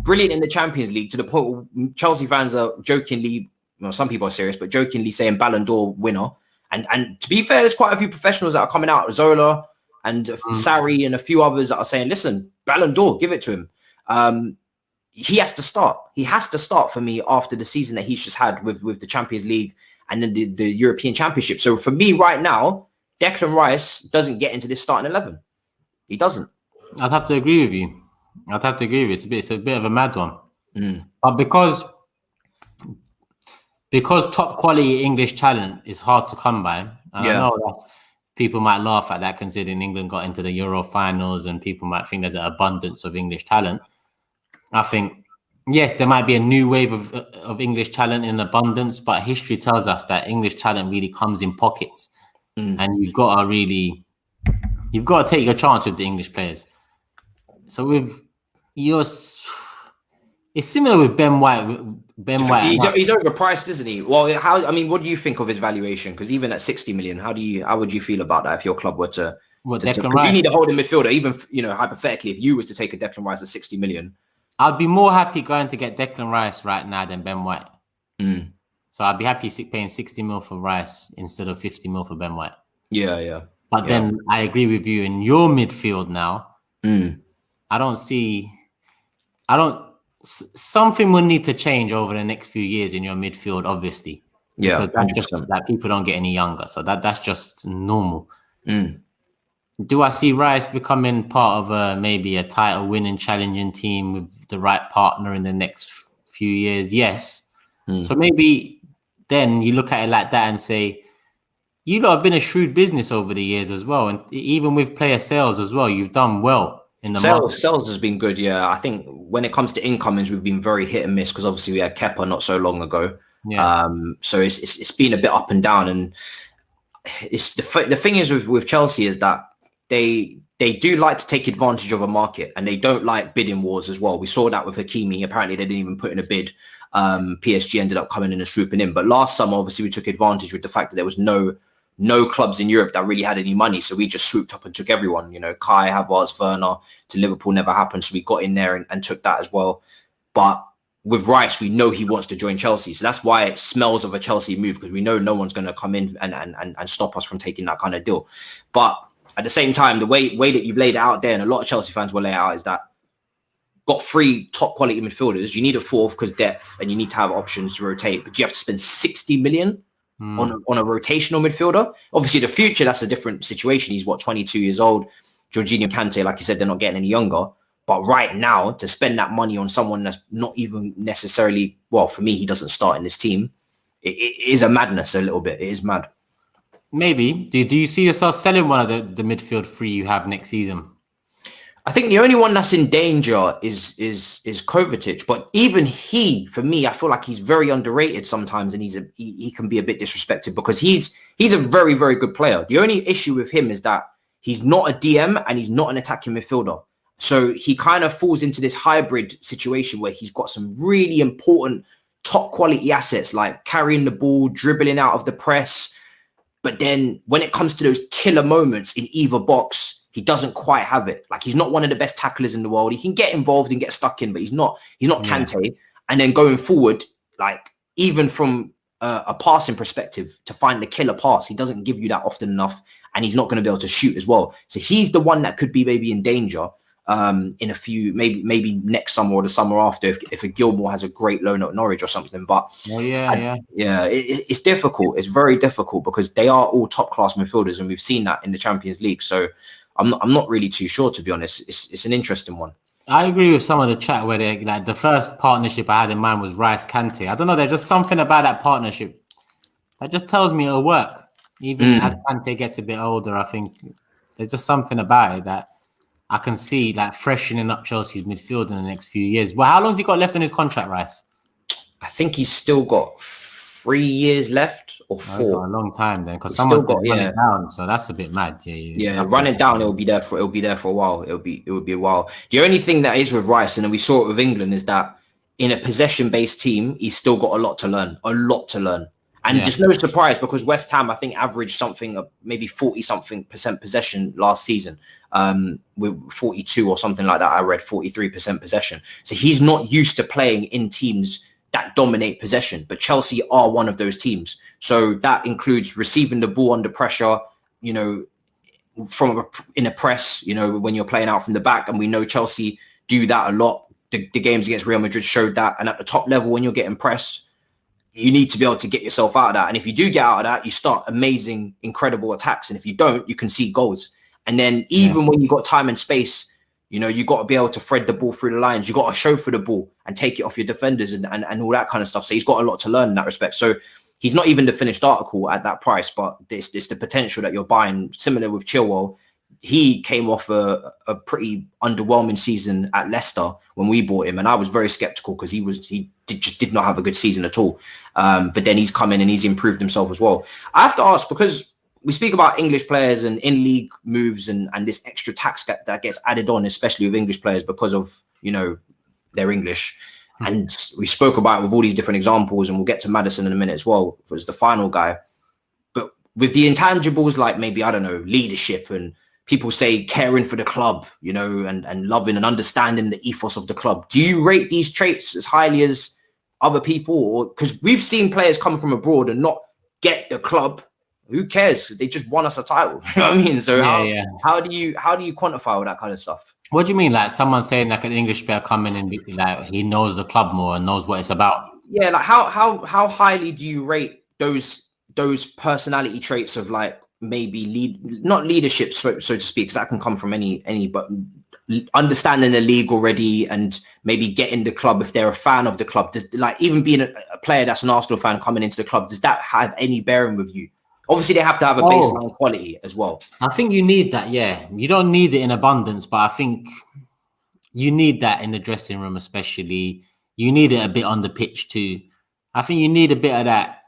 brilliant in the Champions League, to the point where Chelsea fans are jokingly, well, some people are serious, but jokingly saying Ballon d'Or winner. And to be fair, there's quite a few professionals that are coming out, Zola and Sarri and a few others that are saying, listen, Ballon d'Or, give it to him. He has to start. He has to start for me after the season that he's just had with the Champions League and then the European Championship. So for me right now, Declan Rice doesn't get into this starting 11. He doesn't. I'd have to agree with you. It's a bit of a mad one. But because top quality English talent is hard to come by, and I know that people might laugh at that considering England got into the Euro finals and people might think there's an abundance of English talent. I think, yes, there might be a new wave of English talent in abundance, but history tells us that English talent really comes in pockets. And you've got to take your chance with the English players. So it's similar with Ben White. He's overpriced, isn't he? Well, what do you think of his valuation? Because even at 60 million, how would you feel about that if your club were to? Because you need a holding midfielder. Even hypothetically, if you was to take a Declan Rice at 60 million, I'd be more happy going to get Declan Rice right now than Ben White. So I'd be happy paying 60 mil for Rice instead of 50 mil for Ben White. But then I agree with you in your midfield now. Something will need to change over the next few years in your midfield, obviously. Because that's just like people don't get any younger. So that's just normal. Do I see Rice becoming part of maybe a title winning challenging team with the right partner in the next few years? Yes. So maybe then you look at it like that and say, you lot have been a shrewd business over the years as well. And even with player sales as well, you've done well in the market. Sales has been good, yeah. I think when it comes to incomings, we've been very hit and miss because obviously we had Kepa not so long ago. So it's been a bit up and down. And it's the thing is with Chelsea is that they do like to take advantage of a market and they don't like bidding wars as well. We saw that with Hakimi. Apparently they didn't even put in a bid. PSG ended up coming in and swooping in. But last summer, obviously we took advantage with the fact that there was no clubs in Europe that really had any money. So we just swooped up and took everyone, Kai, Havertz, Werner to Liverpool never happened. So we got in there and took that as well. But with Rice, we know he wants to join Chelsea. So that's why it smells of a Chelsea move because we know no one's going to come in and stop us from taking that kind of deal. But at the same time, the way that you've laid it out there, and a lot of Chelsea fans will lay it out, is that got 3 top quality midfielders. You need a 4th because depth, and you need to have options to rotate. But you have to spend 60 million on a rotational midfielder. Obviously, the future, that's a different situation. He's 22 years old. Jorginho, Kante, like you said, they're not getting any younger. But right now, to spend that money on someone that's not even necessarily, well, for me, he doesn't start in this team. It is a madness a little bit. It is mad. Maybe. Do you see yourself selling one of the midfield 3 you have next season? I think the only one that's in danger is Kovacic, but even he, for me, I feel like he's very underrated sometimes, and he can be a bit disrespected because he's a very, very good player. The only issue with him is that he's not a DM and he's not an attacking midfielder. So he kind of falls into this hybrid situation where he's got some really important top quality assets like carrying the ball, dribbling out of the press. But then when it comes to those killer moments in either box, he doesn't quite have it. Like he's not one of the best tacklers in the world. He can get involved and get stuck in, but he's not Kante. And then going forward, like even from a passing perspective, to find the killer pass, he doesn't give you that often enough, and he's not going to be able to shoot as well. So he's the one that could be maybe in danger in a few, maybe next summer or the summer after, if a Gilmore has a great loan at Norwich or something. But it's difficult. It's very difficult because they are all top class midfielders, and we've seen that in the Champions League. So I'm not really too sure, to be honest. It's an interesting one. I agree with some of the chat where they like the first partnership I had in mind was Rice Kante. I don't know. There's just something about that partnership that just tells me it'll work. Even as Kante gets a bit older, I think there's just something about it that I can see like freshening up Chelsea's midfield in the next few years. Well, how long's he got left on his contract, Rice? I think he's still got 3 years left or 4. A long time then, because someone's got running down, so that's a bit mad. Running down, it'll be there for a while. It would be a while. The only thing that is with Rice, and then we saw it with England, is that in a possession-based team, he's still got a lot to learn. And just no surprise, because West Ham, I think, averaged something maybe 40-something% possession last season, with 42 or something like that. I read 43% possession. So he's not used to playing in teams that dominate possession, but Chelsea are one of those teams. So that includes receiving the ball under pressure, in a press, when you're playing out from the back. And we know Chelsea do that a lot. The games against Real Madrid showed that. And at the top level, when you're getting pressed, you need to be able to get yourself out of that. And if you do get out of that, you start amazing, incredible attacks. And if you don't, you can see goals. And then even when you got time and space, You know, you got to be able to thread the ball through the lines. You got to show for the ball and take it off your defenders and all that kind of stuff. So he's got a lot to learn in that respect. So he's not even the finished article at that price, but it's the potential that you're buying. Similar with Chilwell, he came off a pretty underwhelming season at Leicester when we bought him, and I was very skeptical because he just did not have a good season at all. But then he's come in and he's improved himself as well. I have to ask, because we speak about English players and in-league moves and this extra tax that gets added on, especially with English players because of, you know, they're English. And we spoke about it with all these different examples, and we'll get to Maddison in a minute as well, was the final guy. But with the intangibles, like maybe, I don't know, leadership, and people say caring for the club, you know, and loving and understanding the ethos of the club. Do you rate these traits as highly as other people? Or because we've seen players come from abroad and not get the club. Who cares? Because they just won us a title. You know what I mean? So how do you quantify all that kind of stuff? What do you mean? Like someone saying like an English player coming in, like he knows the club more and knows what it's about? Yeah, like how highly do you rate those personality traits of like maybe not leadership, so to speak, because that can come from any, but understanding the league already and maybe getting the club if they're a fan of the club. Does, like, even being a player that's an Arsenal fan coming into the club, does that have any bearing with you? Obviously, they have to have a baseline quality as well. I think you need that, yeah. You don't need it in abundance, but I think you need that in the dressing room especially. You need it a bit on the pitch too. I think you need a bit of that.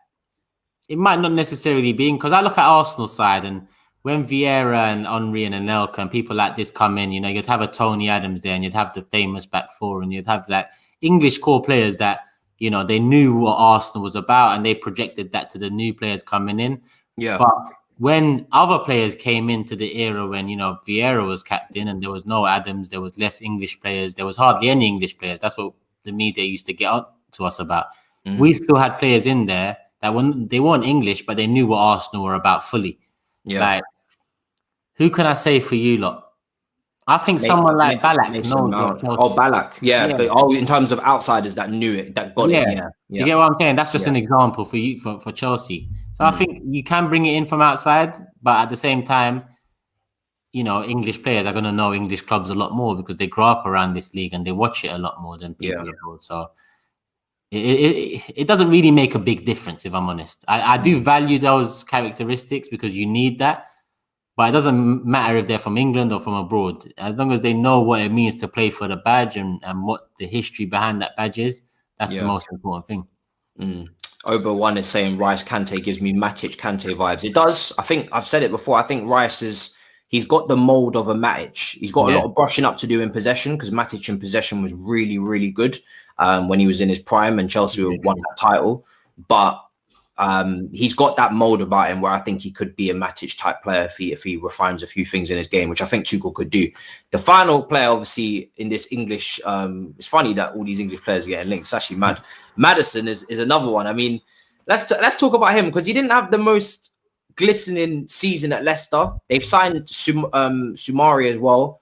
It might not necessarily be, because I look at Arsenal side, and when Vieira and Henry and Anelka and people like this come in, you know, you'd have a Tony Adams there, and you'd have the famous back four, and you'd have like English core players that, you know, they knew what Arsenal was about, and they projected that to the new players coming in. Yeah. But when other players came into the era when, you know, Vieira was captain and there was no Adams, there was less English players, there was hardly any English players. That's what the media used to get on to us about. Mm-hmm. We still had players in there that they weren't English, but they knew what Arsenal were about fully. Yeah. Like, who can I say for you lot? I think someone like Ballack knows. Ballack, yeah. But in terms of outsiders that knew it, that got it, yeah. Do you get what I'm saying? That's just an example for you, for Chelsea. So I think you can bring it in from outside, but at the same time, you know, English players are going to know English clubs a lot more because they grow up around this league and they watch it a lot more than people abroad. So it doesn't really make a big difference, if I'm honest. I do value those characteristics because you need that. But it doesn't matter if they're from England or from abroad. As long as they know what it means to play for the badge and what the history behind that badge is, that's the most important thing. Ober1 is saying Rice Kante gives me Matic Kante vibes. It does. I think I've said it before. I think Rice he's got the mold of a Matic. He's got a lot of brushing up to do in possession, because Matic in possession was really, really good when he was in his prime and Chelsea won that title. But he's got that mold about him where I think he could be a Matic type player if he refines a few things in his game, which I think Tuchel could do. The final player, obviously, in this English, it's funny that all these English players are getting linked. It's actually mad. Maddison is another one. I mean, let's talk about him, because he didn't have the most glistening season at Leicester. They've signed Sumari as well.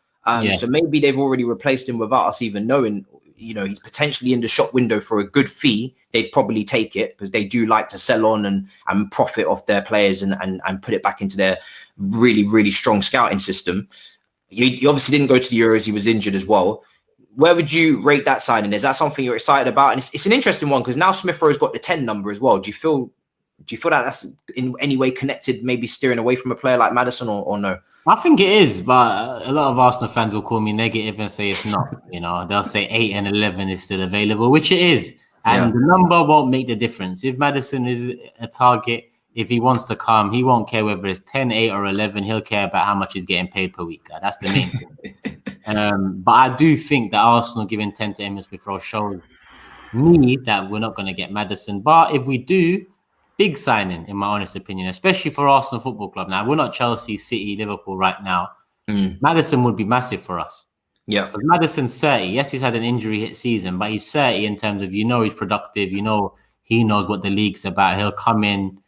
So maybe they've already replaced him without us even knowing. You know, he's potentially in the shop window for a good fee. They'd probably take it because they do like to sell on and profit off their players and put it back into their really, really strong scouting system. He obviously didn't go to the Euros. He was injured as well. Where would you rate that signing? Is that something you're excited about? And it's an interesting one because now Smith Rowe's got the 10 number as well. Do you feel that that's in any way connected, maybe steering away from a player like Maddison or no? I think it is, but a lot of Arsenal fans will call me negative and say it's not. You know, they'll say 8 and 11 is still available, which it is. And the number won't make the difference. If Maddison is a target, if he wants to come, he won't care whether it's 10, 8 or 11. He'll care about how much he's getting paid per week. That's the main thing. But I do think that Arsenal giving 10 to Emma Smith Rowe shows me that we're not going to get Maddison. But if we do, big signing, in my honest opinion, especially for Arsenal Football Club. Now, we're not Chelsea, City, Liverpool right now. Maddison would be massive for us. Yeah. Because Maddison's 30. Yes, he's had an injury-hit season, but he's 30 in terms of, you know, he's productive. You know, he knows what the league's about. He'll come in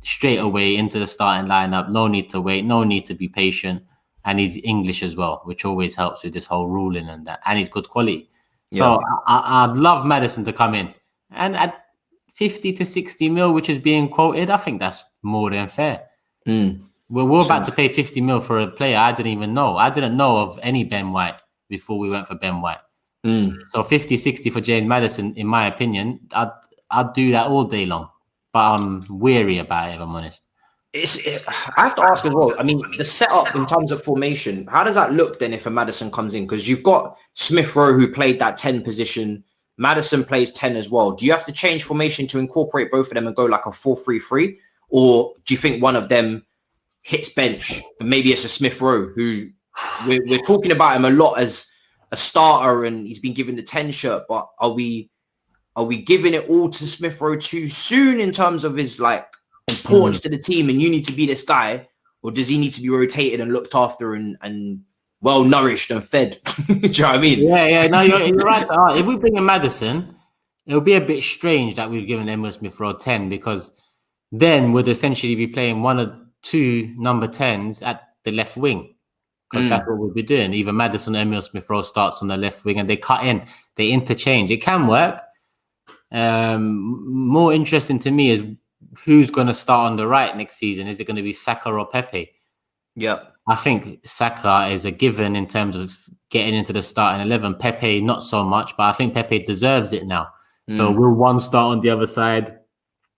straight away into the starting lineup. No need to wait. No need to be patient. And he's English as well, which always helps with this whole ruling and that. And he's good quality. So I'd love Maddison to come in. And at 50 to 60 mil, which is being quoted, I think that's more than fair. We're about to pay 50 mil for a player I didn't even know. I didn't know of any Ben White before we went for Ben White. Mm. So 50-60 for James Maddison, in my opinion, I'd do that all day long. But I'm weary about it, if I'm honest. I have to ask as well. I mean, the setup in terms of formation, how does that look then if a Maddison comes in? Because you've got Smith Rowe who played that 10 position. Maddison plays 10 as well. Do you have to change formation to incorporate both of them and go like a 4-3-3? Or do you think one of them hits bench and maybe it's a Smith Rowe who we're talking about him a lot as a starter and he's been given the 10 shirt, but are we giving it all to Smith Rowe too soon in terms of his like importance to the team and you need to be this guy, or does he need to be rotated and looked after and well nourished and fed? Do you know what I mean? Yeah. No, you're right. If we bring in Maddison, it'll be a bit strange that we've given Emil Smith Rowe 10 because then we'd essentially be playing one or two number 10s at the left wing. Because that's what we'll be doing. Either Maddison or Emil Smith Rowe starts on the left wing and they cut in, they interchange. It can work. More interesting to me is who's going to start on the right next season. Is it going to be Saka or Pepe? Yeah. I think Saka is a given in terms of getting into the starting 11. Pepe, not so much, but I think Pepe deserves it now. So will one start on the other side?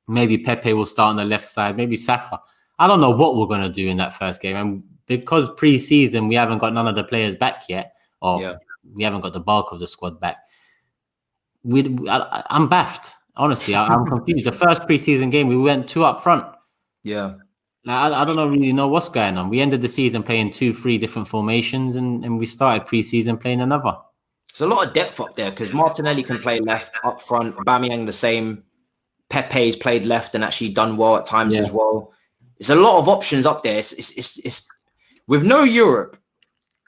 Maybe Pepe will start on the left side. Maybe Saka. I don't know what we're going to do in that first game. And because pre-season, we haven't got none of the players back yet, or we haven't got the bulk of the squad back. I'm baffed. Honestly, I'm confused. The first pre-season game, we went 2 up front. Yeah. I don't really know what's going on. We ended the season playing 2-3 different formations, and we started pre-season playing another. There's a lot of depth up there because Martinelli can play left up front. Aubameyang the same. Pepe's played left and actually done well at times as well. There's a lot of options up there. It's with no Europe,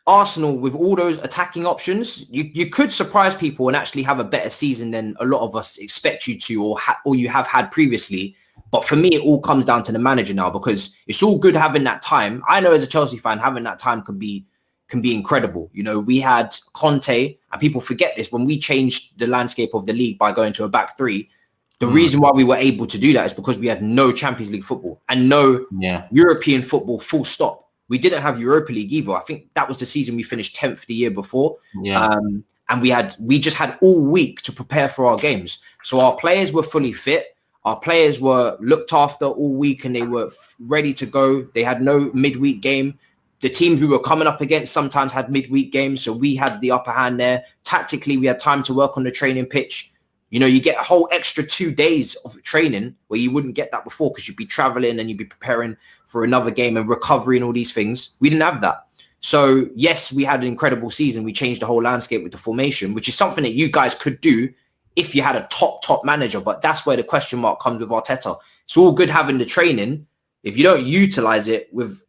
Arsenal with all those attacking options, you could surprise people and actually have a better season than a lot of us expect you to, or you have had previously. But for me, it all comes down to the manager now because it's all good having that time. I know as a Chelsea fan, having that time can be incredible. You know, we had Conte, and people forget this, when we changed the landscape of the league by going to a back three. The reason why we were able to do that is because we had no Champions League football and no European football, full stop. We didn't have Europa League either. I think that was the season we finished 10th the year before. And we just had all week to prepare for our games. So our players were fully fit. Our players were looked after all week and they were ready to go. They had no midweek game. The teams we were coming up against sometimes had midweek games. So we had the upper hand there. Tactically, we had time to work on the training pitch. You know, you get a whole extra 2 days of training where you wouldn't get that before because you'd be traveling and you'd be preparing for another game and recovery and all these things. We didn't have that. So, yes, we had an incredible season. We changed the whole landscape with the formation, which is something that you guys could do if you had a top manager. But that's where the question mark comes with Arteta. It's all good having the training. If you don't utilize it with,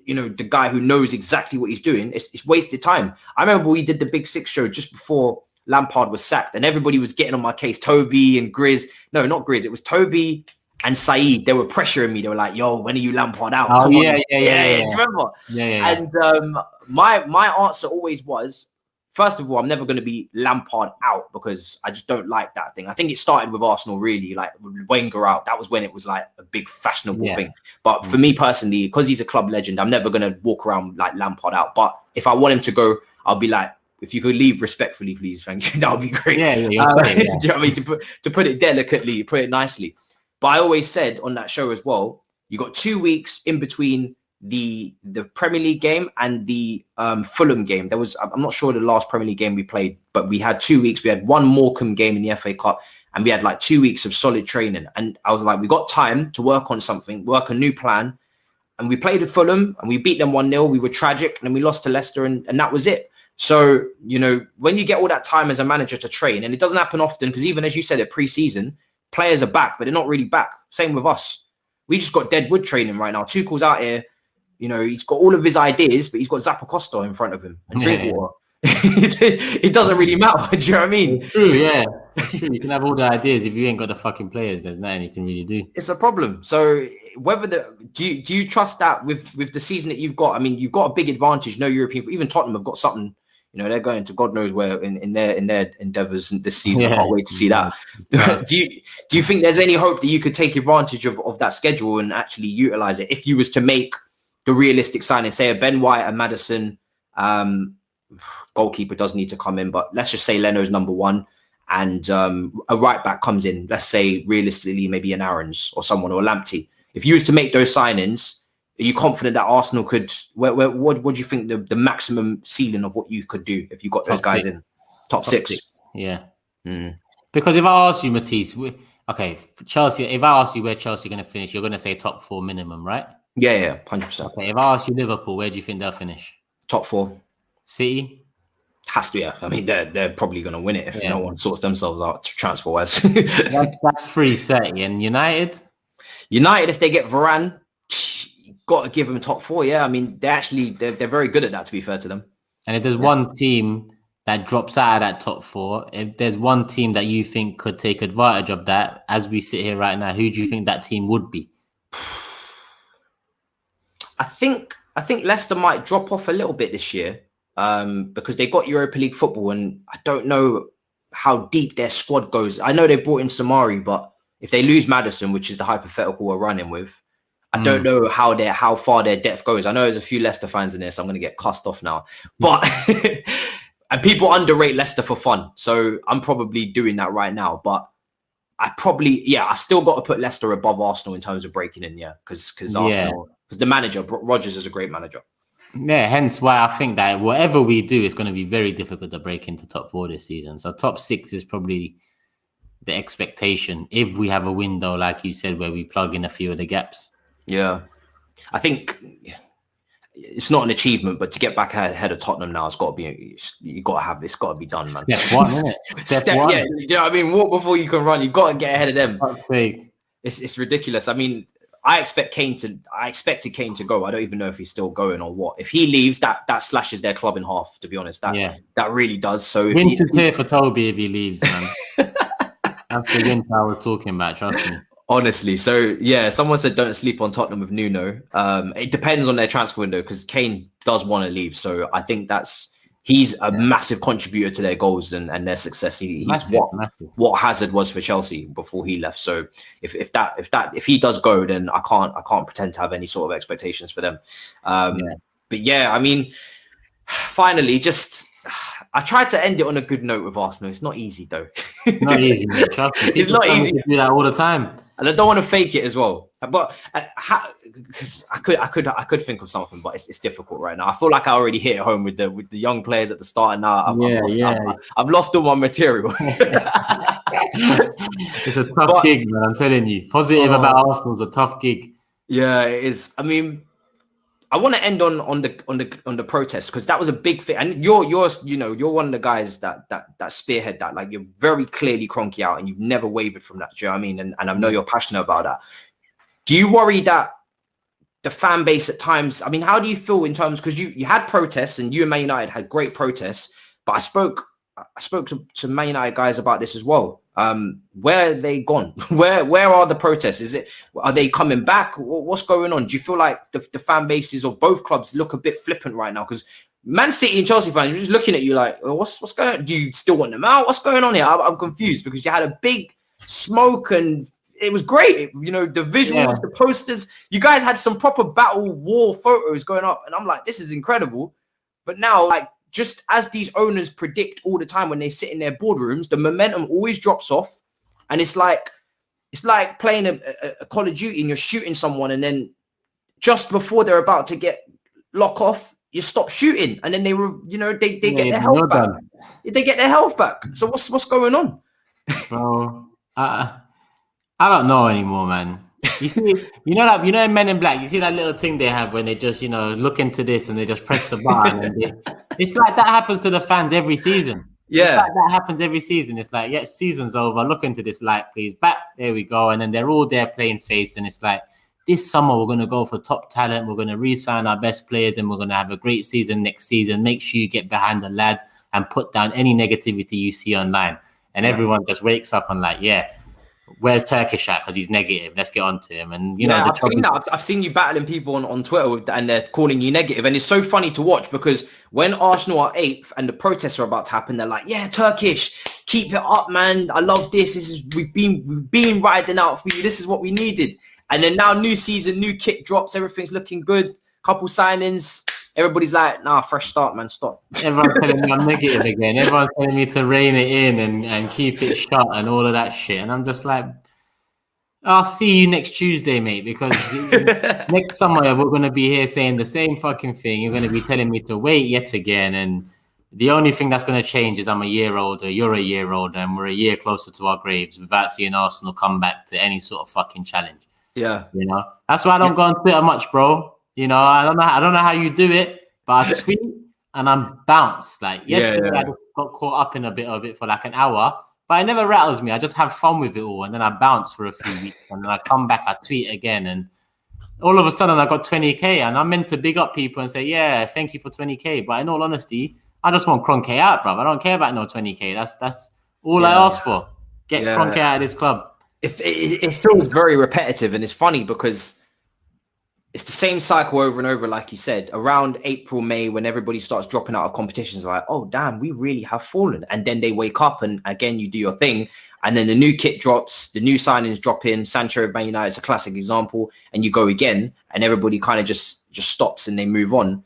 you know, the guy who knows exactly what he's doing, it's wasted time. I remember we did the Big Six show just before Lampard was sacked and everybody was getting on my case. Toby and Grizz. No, not Grizz. It was Toby and Saeed. They were pressuring me. They were like, yo, when are you Lampard out? Oh, yeah. Do you remember? Yeah. And my answer always was, first of all, I'm never going to be Lampard out because I just don't like that thing. I think it started with Arsenal, really, like with Wenger out. That was when it was like a big fashionable thing. But for me personally, because he's a club legend, I'm never going to walk around like Lampard out. But if I want him to go, I'll be like, if you could leave respectfully, please, thank you. That would be great. Do you know what I mean? To put it delicately, put it nicely. But I always said on that show as well, you got 2 weeks in between the Premier League game and the Fulham game. I'm not sure the last Premier League game we played, but we had 2 weeks. We had one Morecambe game in the FA Cup, and we had like 2 weeks of solid training. And I was like, we got time to work on something, work a new plan. And we played with Fulham and we beat them 1-0. We were tragic, and then we lost to Leicester, and that was it. So, you know, when you get all that time as a manager to train, and it doesn't happen often, because even as you said, at pre-season, players are back, but they're not really back. Same with us. We just got dead wood training right now. Tuchel's out here, you know, he's got all of his ideas, but he's got Zappacosta in front of him and drink water. It doesn't really matter. Do you know what I mean? It's true, yeah. It's true. You can have all the ideas. If you ain't got the fucking players, there's nothing you can really do. It's a problem. So whether do you trust that with the season that you've got? I mean, you've got a big advantage. No European, even Tottenham have got something. You know, they're going to God knows where in their endeavours this season. I can't wait to see that. Do you think there's any hope that you could take advantage of that schedule and actually utilise it if you was to make the realistic signing, say a Ben White, a Maddison, goalkeeper does need to come in, but let's just say Leno's number one, and a right back comes in. Let's say realistically, maybe an Aarons or someone, or Lamptey. If you was to make those signings, are you confident that Arsenal could? What do you think the maximum ceiling of what you could do if you got those guys in? Top six. Yeah. Because if I ask you, Matisse, Chelsea. If I ask you where Chelsea are going to finish, you're going to say top 4 minimum, right? Yeah, 100%. Okay. If I ask you Liverpool, where do you think they'll finish? Top 4. City. Has to, yeah. I mean, they're probably going to win it if no one sorts themselves out transfer wise. That's 330. And United, if they get Varane, you got to give them top 4. Yeah, I mean, they're very good at that. To be fair to them. And if there's one team that drops out of that top 4, if there's one team that you think could take advantage of that, as we sit here right now, who do you think that team would be? I think Leicester might drop off a little bit this year. Because they got Europa League football, and I don't know how deep their squad goes. I know they brought in Samari, but if they lose Maddison, which is the hypothetical we're running with, I don't know how far their depth goes. I know there's a few Leicester fans in there, so I'm going to get cussed off now. But and people underrate Leicester for fun, so I'm probably doing that right now. But I've still got to put Leicester above Arsenal in terms of breaking in, because Arsenal, because the manager Rodgers is a great manager. Yeah, hence why I think that whatever we do, it's going to be very difficult to break into top 4 this season. So top 6 is probably the expectation if we have a window, like you said, where we plug in a few of the gaps. Yeah, I think it's not an achievement, but to get back ahead of Tottenham now, it's got to be done, man. Step 1, isn't it? Step 1. Yeah, you know what I mean? Walk before you can run. You've got to get ahead of them. Big. It's ridiculous. I mean, I expected Kane to go. I don't even know if he's still going or what. If he leaves, that slashes their club in half, to be honest. That really does. So winter's here for Toby if he leaves, man. That's the winter I was talking about, trust me. Honestly. So yeah, someone said don't sleep on Tottenham with Nuno. It depends on their transfer window, because Kane does want to leave. So I think he's a massive contributor to their goals and their success. He's massive. What Hazard was for Chelsea before he left. So if he does go, then I can't pretend to have any sort of expectations for them. But yeah, I mean, finally, I tried to end it on a good note with Arsenal. It's not easy though. Not easy, mate. Trust me. It's not easy. To do that all the time. And I don't want to fake it as well, but because I could think of something, but it's difficult right now. I feel like I already hit it home with the young players at the start, and now I've lost all my material. It's a tough gig, man. I'm telling you. Positive about Arsenal is a tough gig. Yeah, it is. I mean, I want to end on the protest, because that was a big thing, and you're one of the guys that spearhead that. Like, you're very clearly Kroenke out, and you've never wavered from that. Do you know what I mean? And I know you're passionate about that. Do you worry that the fan base at times? I mean, how do you feel in terms, because you had protests, and you and Man United had great protests, but I spoke to Man United guys about this as well. Where are they gone? Where are the protests? Are they coming back? What's going on? Do you feel like the fan bases of both clubs look a bit flippant right now? Because Man City and Chelsea fans are just looking at you like, what's going on? Do you still want them out? What's going on here? I'm confused, because you had a big smoke and it was great. You know, the visuals, the posters, you guys had some proper battle war photos going up. And I'm like, this is incredible. But now, like, just as these owners predict all the time when they sit in their boardrooms, the momentum always drops off. And it's like playing a Call of Duty and you're shooting someone, and then just before they're about to lock off, you stop shooting, and then they get their health back. They get their health back. So what's going on? Bro, I don't know anymore, man. You see, in Men in Black, you see that little thing they have when they just, look into this and they just press the button. And it's like that happens to the fans every season. Yeah. It's like that happens every season. It's like, yes, season's over. Look into this light, please. Back. There we go. And then they're all there playing face. And it's like, this summer, we're going to go for top talent. We're going to re-sign our best players, and we're going to have a great season next season. Make sure you get behind the lads and put down any negativity you see online. And everyone just wakes up and like, where's Turkish at? Because he's negative. Let's get on to him. And I've seen that. I've seen you battling people on Twitter, and they're calling you negative. And it's so funny to watch, because when Arsenal are 8th and the protests are about to happen, they're like, "Yeah, Turkish, keep it up, man. I love this. We've been riding out for you. This is what we needed." And then now, new season, new kit drops. Everything's looking good. Couple signings. everybody's like, nah, fresh start, man, stop. Everyone's telling me I'm negative again. Everyone's telling me to rein it in and keep it shut and all of that shit. And I'm just like, I'll see you next Tuesday, mate, because next summer we're going to be here saying the same fucking thing. You're going to be telling me to wait yet again. And the only thing that's going to change is I'm a year older, you're a year older, and we're a year closer to our graves without seeing Arsenal come back to any sort of fucking challenge. Yeah. You know, that's why I don't go on Twitter much, bro. You know, I don't know how you do it, but I tweet and I'm bounced. Like yesterday, I just got caught up in a bit of it for like an hour. But it never rattles me. I just have fun with it all. And then I bounce for a few weeks. And then I come back, I tweet again. And all of a sudden, I got 20K. And I'm meant to big up people and say, yeah, thank you for 20K. But in all honesty, I just want Kroenke out, bro. I don't care about no 20K. That's all I ask for. Get Kroenke out of this club. It feels very repetitive. And it's funny because it's the same cycle over and over, like you said. Around April, May, when everybody starts dropping out of competitions, like, oh, damn, we really have fallen. And then they wake up and, again, you do your thing. And then the new kit drops, the new signings drop in. Sancho of Man United is a classic example. And you go again, and everybody kind of just stops and they move on.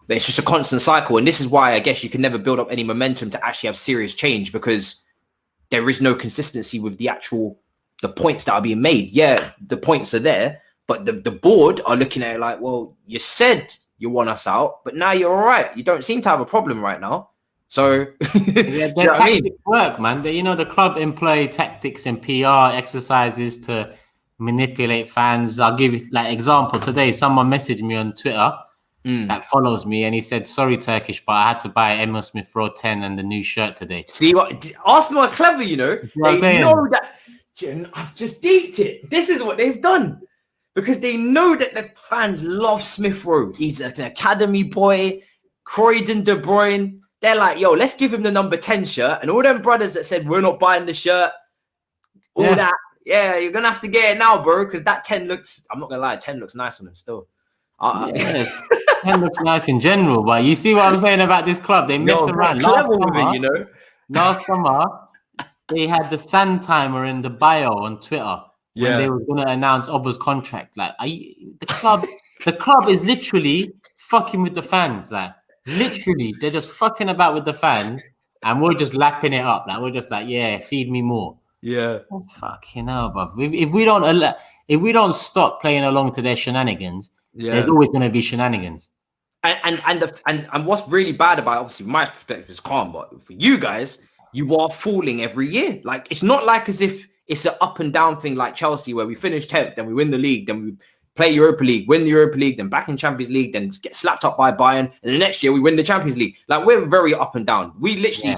But it's just a constant cycle. And this is why I guess you can never build up any momentum to actually have serious change, because there is no consistency with the points that are being made. Yeah, the points are there. But the board are looking at it like, well, you said you want us out, but now you're all right. You don't seem to have a problem right now. So, yeah, their tactics work, man. The club employ tactics and PR exercises to manipulate fans. I'll give you like example. Today, someone messaged me on Twitter that follows me, and he said, "Sorry, Turkish, but I had to buy Emil Smith Rowe 10 and the new shirt today." See what Arsenal are clever, They know that. I've just deeped it. This is what they've done. Because they know that the fans love Smith Rowe. He's an academy boy, Croydon, De Bruyne. They're like, yo, let's give him the number 10 shirt. And all them brothers that said, we're not buying the shirt, that. Yeah, you're going to have to get it now, bro. Because that 10 looks, I'm not going to lie, 10 looks nice on him still. 10 looks nice in general. But you see what I'm saying about this club? They mess around. Last summer, they had the sand timer in the bio on Twitter. When they were going to announce Oba's contract. Like, the club is literally fucking with the fans. Like, literally, they're just fucking about with the fans, and we're just lapping it up. Like, we're just like, yeah, feed me more. Yeah. Oh, fucking hell, bruv. If we don't stop playing along to their shenanigans, there's always going to be shenanigans. And what's really bad about it, obviously, from my perspective, is calm, but for you guys, you are falling every year. Like, it's not like as if it's an up and down thing like Chelsea, where we finish 10th, then we win the league, then we play Europa League, win the Europa League, then back in Champions League, then get slapped up by Bayern, and the next year we win the Champions League. Like, we're very up and down. We literally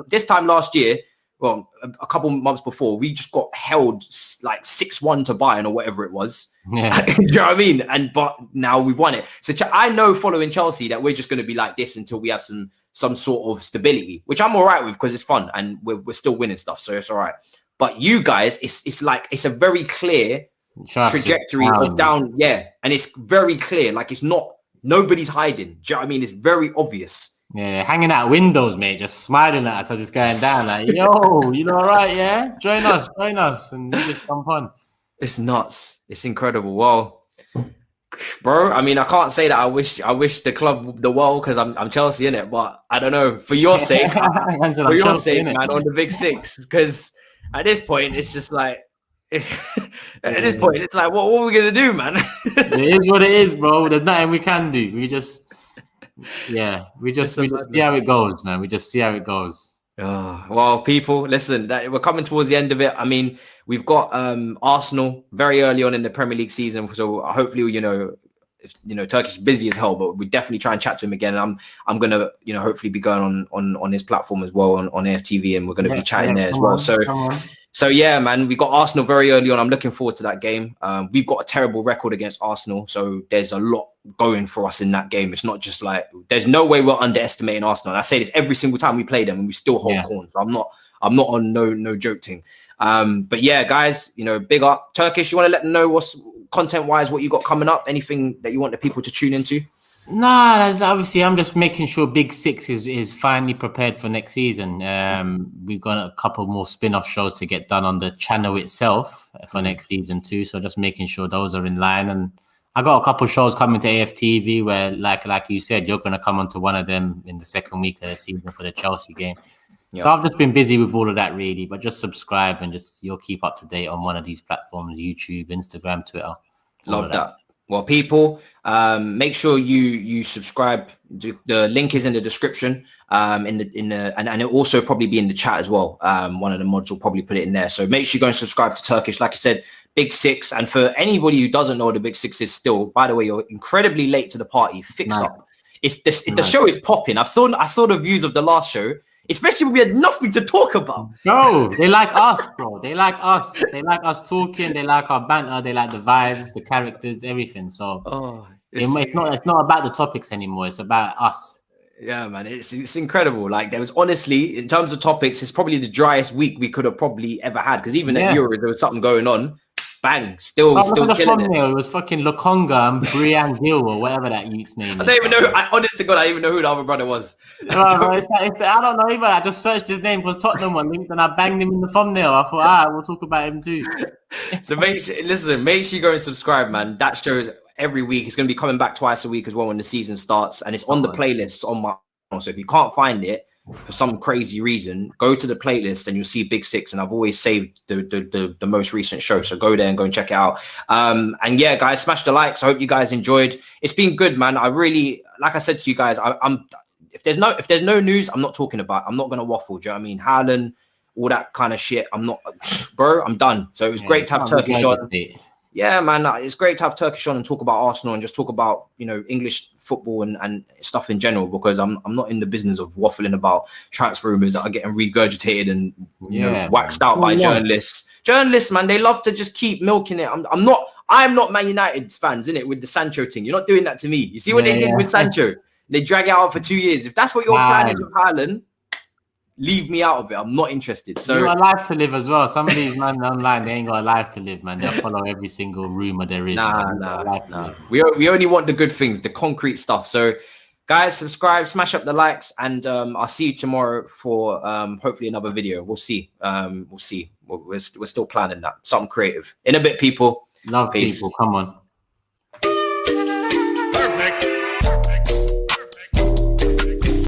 this time last year, well, a couple months before, we just got held like 6-1 to Bayern or whatever it was. Yeah. Do you know what I mean? But now we've won it. So I know following Chelsea that we're just going to be like this until we have some sort of stability, which I'm all right with because it's fun and we're still winning stuff. So it's all right. But you guys, it's like, it's a very clear trajectory of down. Yeah. And it's very clear. Like, it's not, nobody's hiding. Do you know what I mean? It's very obvious. Yeah. Hanging out windows, mate, just smiling at us as it's going down. Like, yo, you know, all right. Yeah. Join us. And we just jump on. It's nuts. It's incredible. Well, bro, I mean, I can't say that I wish the club the world because I'm Chelsea in it, but I don't know, for your sake, man, on the big six, because at this point, it's just like, what are we gonna do, man? It is what it is, bro. There's nothing we can do. We just see how it goes, man. We just see how it goes. Oh, well, people, listen, we're coming towards the end of it. I mean, we've got Arsenal very early on in the Premier League season, so hopefully, Turkish is busy as hell, but we definitely try and chat to him again. And I'm gonna, hopefully be going on his platform as well on AFTV, and we're gonna be chatting there as well. So yeah, man, we got Arsenal very early on. I'm looking forward to that game. We've got a terrible record against Arsenal, so there's a lot going for us in that game. It's not just like, there's no way we're underestimating Arsenal. And I say this every single time we play them, and we still hold corners. I'm not on no joke thing. But yeah, guys, big up. Turkish, you want to let them know what's content-wise, what you got coming up? Anything that you want the people to tune into? Nah, obviously, I'm just making sure Big Six is finally prepared for next season. We've got a couple more spin-off shows to get done on the channel itself for next season too. So just making sure those are in line. And I got a couple shows coming to AFTV where, like you said, you're going to come onto one of them in the second week of the season for the Chelsea game. So I've just been busy with all of that, really. But just subscribe and you'll keep up to date on one of these platforms: YouTube, Instagram, Twitter. Love that. Well, people, make sure you subscribe. The link is in the description. And it'll also probably be in the chat as well. One of the mods will probably put it in there. So make sure you go and subscribe to Turkish. Like I said, Big Six. And for anybody who doesn't know what the Big Six is still, by the way, you're incredibly late to the party. Fix up. The show is popping. I saw the views of the last show. Especially when we had nothing to talk about. No, they like us, bro. They like us. They like us talking. They like our banter. They like the vibes, the characters, everything. So it's not about the topics anymore. It's about us. Yeah, man. It's incredible. Like, there was honestly, in terms of topics, it's probably the driest week we could have probably ever had. Because even at Euros, there was something going on. Bang, still killing it. It was fucking Lokonga and Brian Gill or whatever that youth's name is. I don't even know. Honest to God, I don't even know who the other brother was. I don't know either. I just searched his name because Tottenham one linked and I banged him in the thumbnail. I thought, we'll talk about him too. So make sure you go and subscribe, man. That show is every week. It's going to be coming back twice a week as well when the season starts, and it's on the playlist on my channel. So if you can't find it for some crazy reason, go to the playlist and you'll see Big Six. And I've always saved the most recent show, so go there and go and check it out. And yeah, guys, smash the likes. I hope you guys enjoyed. It's been good, man. I really, like I said to you guys, I'm if there's no news, I'm not talking about. I'm not gonna waffle. Do you know what I mean? Haaland, all that kind of shit. I'm not, bro. I'm done. So it was great to have Turkish on. Yeah, man, it's great to have Turkish on and talk about Arsenal and just talk about, English football and stuff in general, because I'm not in the business of waffling about transfer rumors that are getting regurgitated and waxed out by journalists. Journalists, man, they love to just keep milking it. I'm not Man United fans, innit, with the Sancho thing. You're not doing that to me. You see what they did with Sancho? They drag it out for 2 years. If that's what your plan is with Haaland, leave me out of it. I'm not interested. So you got a life to live as well. Some of these men online, they ain't got a life to live, man. They'll follow every single rumor there is. Nah. We only want the good things, the concrete stuff. So guys, subscribe, smash up the likes, and I'll see you tomorrow for hopefully another video. We'll see. We're still planning that. Something creative. In a bit, people. Love Peace. People. Come on.